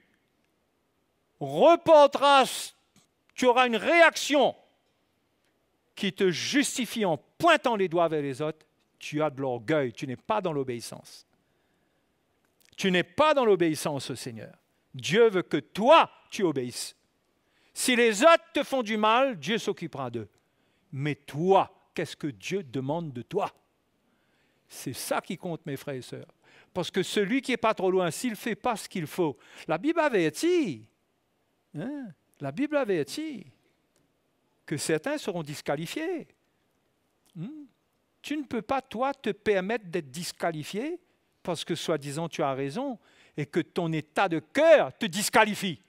D: repenteras, tu auras une réaction qui te justifie en pointant les doigts vers les autres, tu as de l'orgueil, tu n'es pas dans l'obéissance. Tu n'es pas dans l'obéissance au Seigneur. Dieu veut que toi, tu obéisses. Si les autres te font du mal, Dieu s'occupera d'eux. Mais toi, qu'est-ce que Dieu demande de toi? C'est ça qui compte, mes frères et sœurs. Parce que celui qui n'est pas trop loin, s'il ne fait pas ce qu'il faut, la Bible avertit. Hein? La Bible avertit que certains seront disqualifiés. Tu ne peux pas, toi, te permettre d'être disqualifié parce que, soi-disant, tu as raison et que ton état de cœur te disqualifie.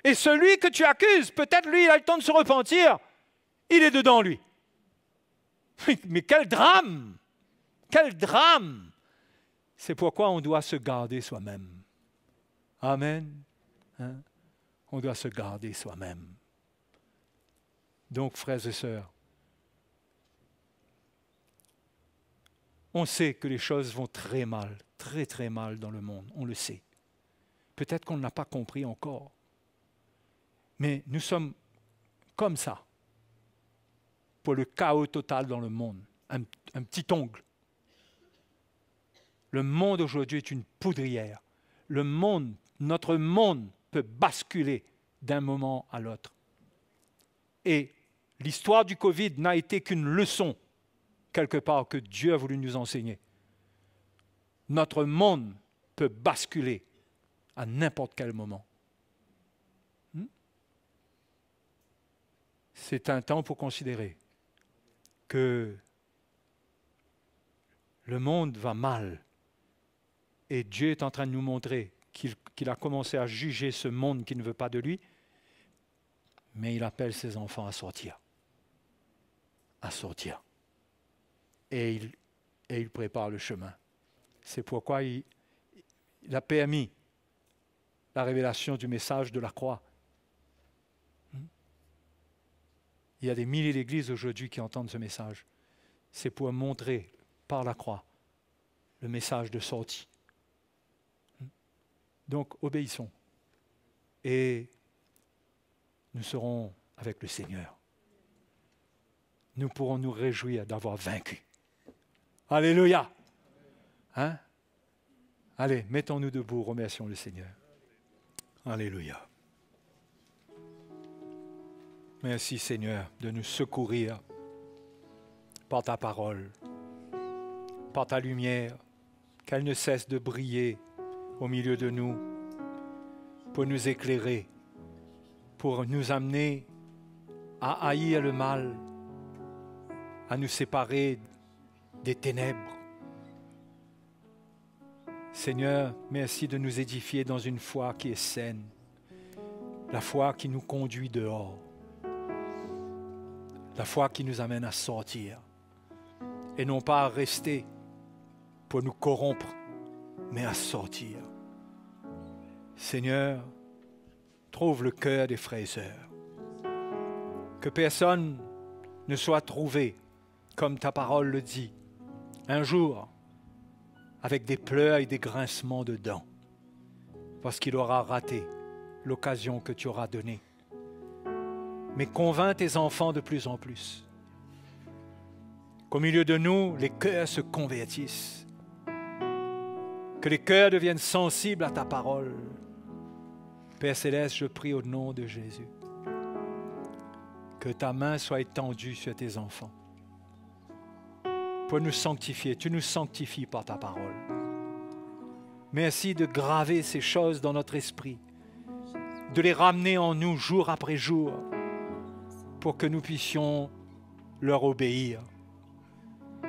D: Et celui que tu accuses, peut-être lui, il a le temps de se repentir, il est dedans, lui. Mais quel drame! Quel drame! C'est pourquoi on doit se garder soi-même. Amen. Hein? On doit se garder soi-même. Donc, frères et sœurs, on sait que les choses vont très mal, très très mal dans le monde, on le sait. Peut-être qu'on ne l'a pas compris encore. Mais nous sommes comme ça, pour le chaos total dans le monde, un petit ongle. Le monde aujourd'hui est une poudrière. Le monde, notre monde peut basculer d'un moment à l'autre. Et l'histoire du Covid n'a été qu'une leçon, quelque part, que Dieu a voulu nous enseigner. Notre monde peut basculer à n'importe quel moment. C'est un temps pour considérer que le monde va mal et Dieu est en train de nous montrer qu'il a commencé à juger ce monde qui ne veut pas de lui, mais il appelle ses enfants à sortir. à sortir. Et il prépare le chemin. C'est pourquoi il a permis la révélation du message de la croix. Il y a des milliers d'églises aujourd'hui qui entendent ce message. C'est pour montrer par la croix le message de sortie. Donc, obéissons. Et nous serons avec le Seigneur. Nous pourrons nous réjouir d'avoir vaincu. Alléluia! Hein? Allez, mettons-nous debout, remercions le Seigneur. Alléluia. Merci Seigneur de nous secourir par ta parole, par ta lumière, qu'elle ne cesse de briller au milieu de nous pour nous éclairer, pour nous amener à haïr le mal, à nous séparer des ténèbres. Seigneur, merci de nous édifier dans une foi qui est saine, la foi qui nous conduit dehors, la foi qui nous amène à sortir et non pas à rester pour nous corrompre, mais à sortir. Seigneur, trouve le cœur des frères et sœurs. Que personne ne soit trouvé, comme ta parole le dit, un jour, avec des pleurs et des grincements de dents, parce qu'il aura raté l'occasion que tu auras donnée. Mais convainc tes enfants de plus en plus qu'au milieu de nous, les cœurs se convertissent, que les cœurs deviennent sensibles à ta parole. Père Céleste, je prie au nom de Jésus, que ta main soit étendue sur tes enfants pour nous sanctifier. Tu nous sanctifies par ta parole. Merci de graver ces choses dans notre esprit, de les ramener en nous jour après jour pour que nous puissions leur obéir.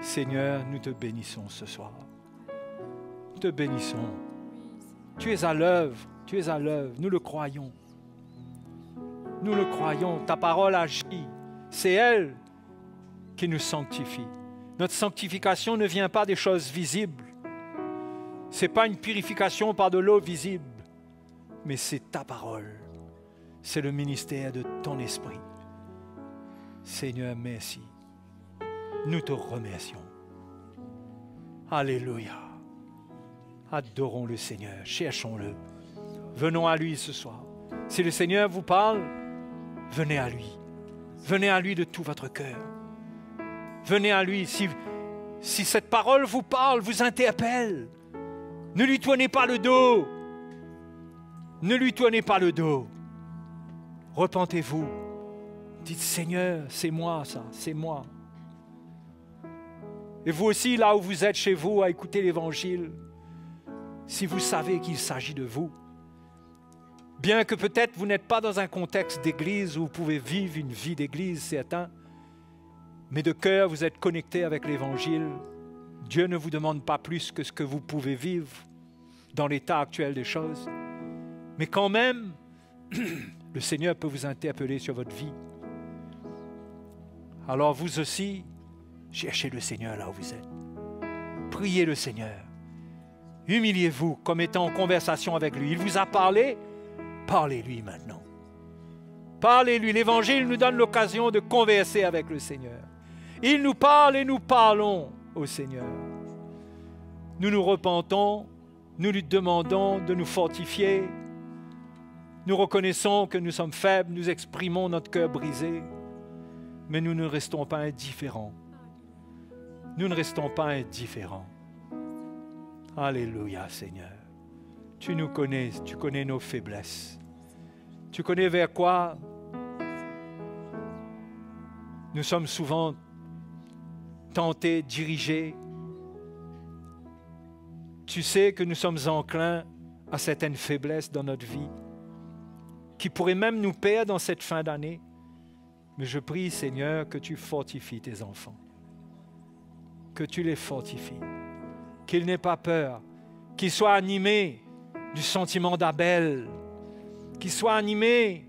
D: Seigneur, nous te bénissons ce soir. Nous te bénissons. Tu es à l'œuvre, tu es à l'œuvre, nous le croyons. Nous le croyons, ta parole agit. C'est elle qui nous sanctifie. Notre sanctification ne vient pas des choses visibles. Ce n'est pas une purification par de l'eau visible, mais c'est ta parole. C'est le ministère de ton esprit. Seigneur, merci. Nous te remercions. Alléluia. Adorons le Seigneur, cherchons-le. Venons à lui ce soir. Si le Seigneur vous parle, venez à lui. Venez à lui de tout votre cœur. Venez à lui. Si cette parole vous parle, vous interpelle, ne lui tournez pas le dos. Ne lui tournez pas le dos. Repentez-vous. Dites, Seigneur, c'est moi ça, c'est moi. Et vous aussi, là où vous êtes chez vous à écouter l'Évangile, si vous savez qu'il s'agit de vous, bien que peut-être vous n'êtes pas dans un contexte d'église où vous pouvez vivre une vie d'église, certain, mais de cœur, vous êtes connecté avec l'Évangile. Dieu ne vous demande pas plus que ce que vous pouvez vivre dans l'état actuel des choses. Mais quand même, le Seigneur peut vous interpeller sur votre vie. Alors vous aussi, cherchez le Seigneur là où vous êtes. Priez le Seigneur. Humiliez-vous comme étant en conversation avec lui. Il vous a parlé, parlez-lui maintenant. Parlez-lui. L'Évangile nous donne l'occasion de converser avec le Seigneur. Il nous parle et nous parlons au Seigneur. Nous nous repentons, nous lui demandons de nous fortifier. Nous reconnaissons que nous sommes faibles, nous exprimons notre cœur brisé, mais nous ne restons pas indifférents. Nous ne restons pas indifférents. Alléluia, Seigneur. Tu nous connais, tu connais nos faiblesses. Tu connais vers quoi nous sommes souvent tentés, dirigés. Tu sais que nous sommes enclins à certaines faiblesses dans notre vie qui pourraient même nous perdre dans cette fin d'année. Mais je prie, Seigneur, que tu fortifies tes enfants, que tu les fortifies, qu'ils n'aient pas peur, qu'ils soient animés du sentiment d'Abel, qu'ils soient animés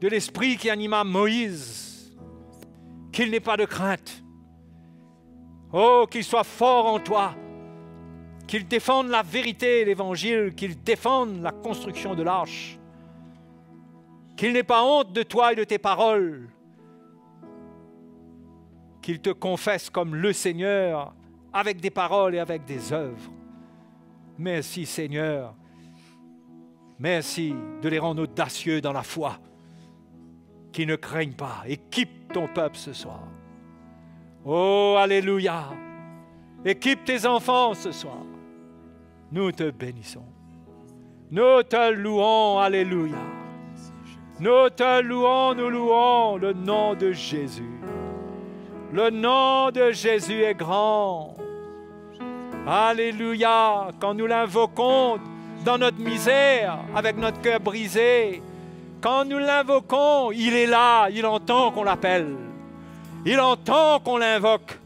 D: de l'esprit qui anima Moïse, qu'il n'ait pas de crainte. Oh, qu'il soit fort en toi, qu'il défende la vérité et l'évangile, qu'il défende la construction de l'arche, qu'il n'ait pas honte de toi et de tes paroles, qu'il te confesse comme le Seigneur avec des paroles et avec des œuvres. Merci Seigneur, merci de les rendre audacieux dans la foi, qui ne craignent pas. Équipe ton peuple ce soir. Oh, alléluia. Équipe tes enfants ce soir. Nous te bénissons. Nous te louons, alléluia. Nous te louons, nous louons le nom de Jésus. Le nom de Jésus est grand. Alléluia. Quand nous l'invoquons dans notre misère, avec notre cœur brisé, quand nous l'invoquons, il est là, il entend qu'on l'appelle. Il entend qu'on l'invoque.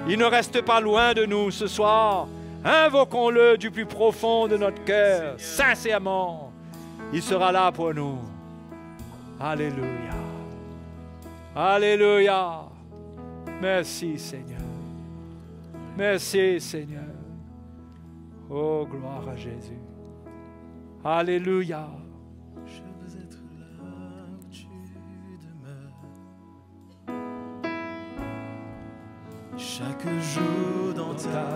D: Il ne reste pas loin de nous ce soir. Invoquons-le du plus profond de notre cœur, sincèrement. Il sera là pour nous. Alléluia. Alléluia. Merci Seigneur. Merci Seigneur. Oh, gloire à Jésus. Alléluia.
C: Je veux être là où tu demeures. Chaque jour dans ta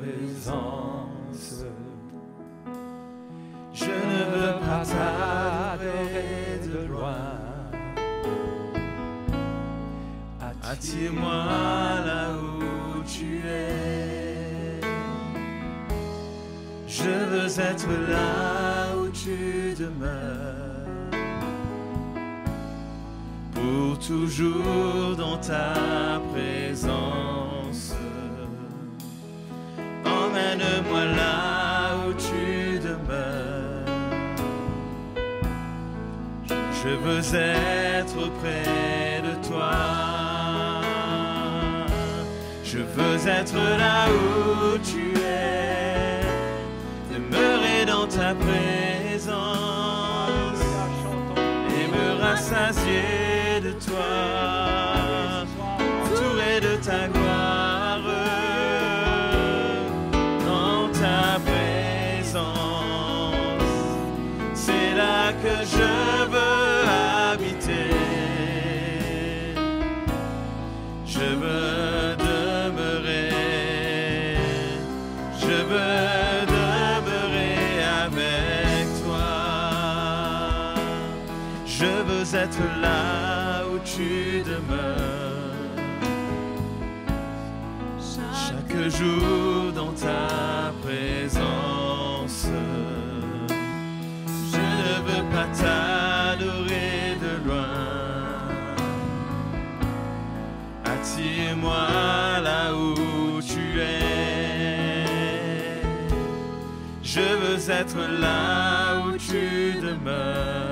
C: présence. Je ne veux pas t'adorer de loin. Attire-moi là où tu es. Je veux être là où tu demeures. Pour toujours dans ta présence. Emmène-moi là où tu demeures. Je veux être près de toi. Je veux être là où tu es, demeurer dans ta présence et me rassasier de toi, entouré de ta gloire, dans ta présence. C'est là que je veux habiter. Je veux être là où tu demeures. Chaque jour dans ta présence. Je ne veux pas t'adorer de loin. Attire-moi là où tu es. Je veux être là où tu demeures.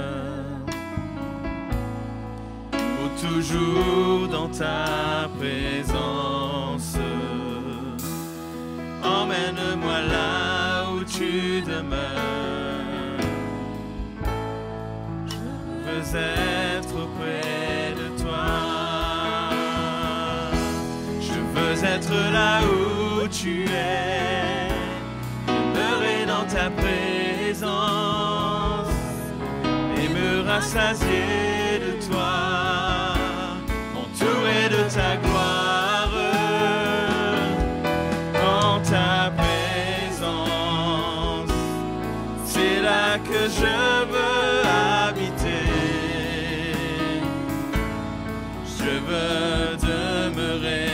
C: Toujours dans ta présence. Emmène-moi là où tu demeures. Je veux être près de toi. Je veux être là où tu es. Demeurer dans ta présence et me rassasier de toi. Entouré de ta gloire, dans ta présence, c'est là que je veux habiter. Je veux demeurer,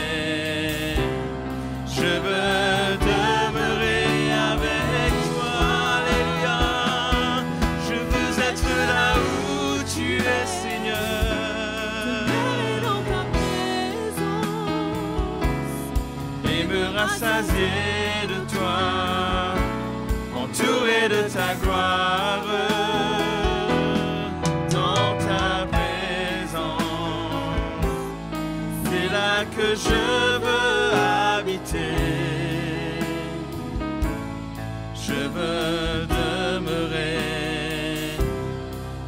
C: je veux demeurer avec toi. Alléluia. Je veux être là où tu es, Seigneur. Rassasié de toi, entouré de ta gloire, dans ta présence, c'est là que je veux habiter. Je veux demeurer,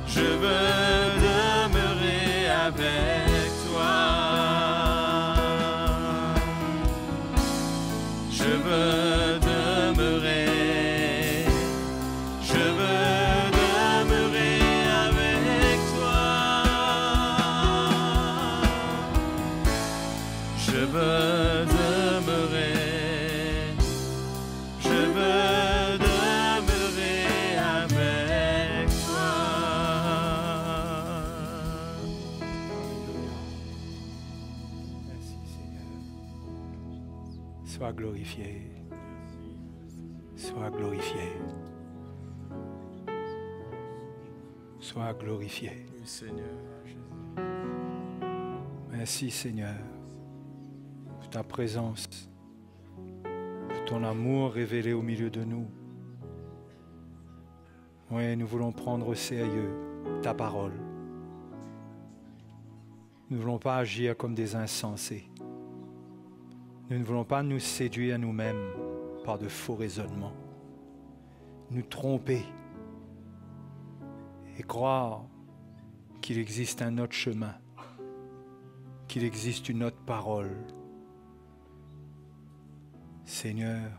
C: je veux demeurer avec toi. veux demeurer, je veux demeurer avec toi.
D: Merci Seigneur. Sois glorifié. Sois glorifié. Sois glorifié.
C: Oui, Seigneur.
D: Merci Seigneur pour ta présence, pour ton amour révélé au milieu de nous. Oui, nous voulons prendre au sérieux ta parole. Nous ne voulons pas agir comme des insensés. Nous ne voulons pas nous séduire nous-mêmes par de faux raisonnements, nous tromper et croire qu'il existe un autre chemin, qu'il existe une autre parole. Seigneur,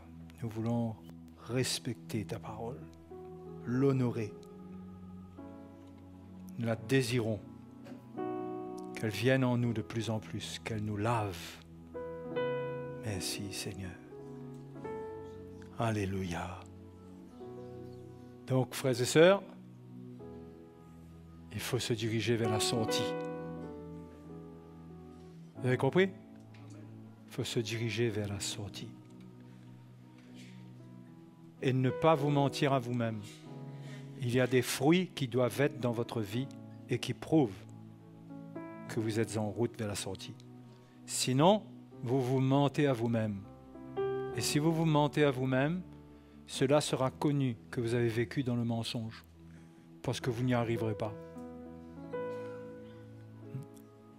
D: nous voulons respecter ta parole, l'honorer. Nous la désirons, qu'elle vienne en nous de plus en plus, qu'elle nous lave. Merci Seigneur. Alléluia. Donc, frères et sœurs, il faut se diriger vers la sortie. Vous avez compris? Il faut se diriger vers la sortie. Et ne pas vous mentir à vous-même. Il y a des fruits qui doivent être dans votre vie et qui prouvent que vous êtes en route vers la sortie. Sinon, vous vous mentez à vous-même. Et si vous vous mentez à vous-même, cela sera connu que vous avez vécu dans le mensonge, parce que vous n'y arriverez pas.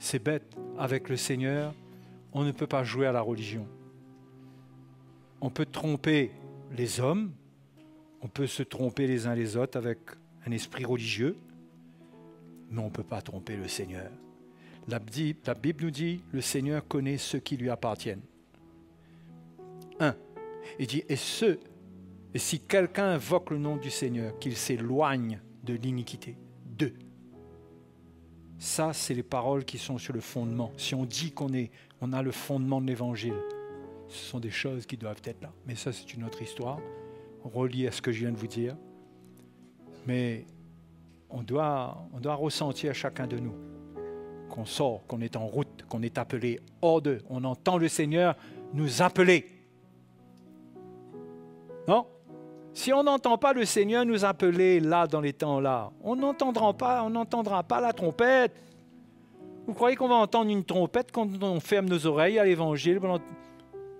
D: C'est bête, avec le Seigneur, on ne peut pas jouer à la religion. On peut tromper les hommes, on peut se tromper les uns les autres avec un esprit religieux, mais on ne peut pas tromper le Seigneur. La Bible nous dit, le Seigneur connaît ceux qui lui appartiennent. 1. Il dit, et si quelqu'un invoque le nom du Seigneur, qu'il s'éloigne de l'iniquité. 2. Ça, c'est les paroles qui sont sur le fondement. Si on dit qu'on a le fondement de l'Évangile, ce sont des choses qui doivent être là. Mais ça, c'est une autre histoire. Relié à ce que je viens de vous dire. Mais on doit ressentir chacun de nous qu'on sort, qu'on est en route, qu'on est appelé hors d'eux. On entend le Seigneur nous appeler. Non? Si on n'entend pas le Seigneur nous appeler là, dans les temps-là, on n'entendra pas la trompette. Vous croyez qu'on va entendre une trompette quand on ferme nos oreilles à l'Évangile pendant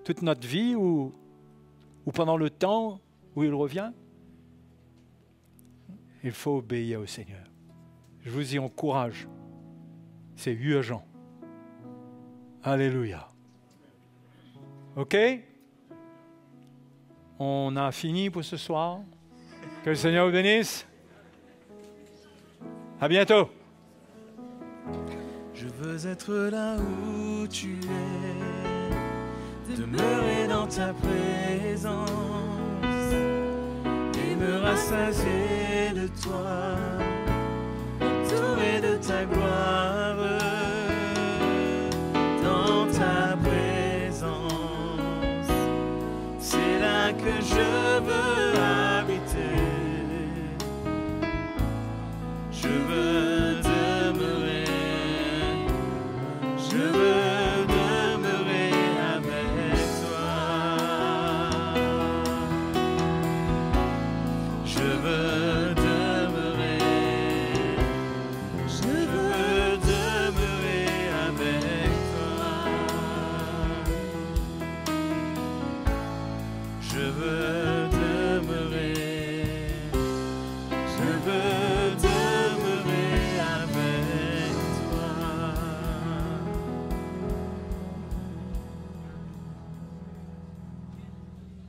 D: toute notre vie ou pendant le temps où il revient? Il faut obéir au Seigneur. Je vous y encourage. C'est urgent. Alléluia. OK? On a fini pour ce soir. Que le Seigneur vous bénisse. À bientôt.
C: Je veux être là où tu es, demeurer dans ta présence et me rassasier de toi, entouré de ta gloire, dans ta présence. C'est là que je veux habiter. Je veux demeurer. Je veux demeurer avec toi. Je veux demeurer. Je veux demeurer avec toi. Je veux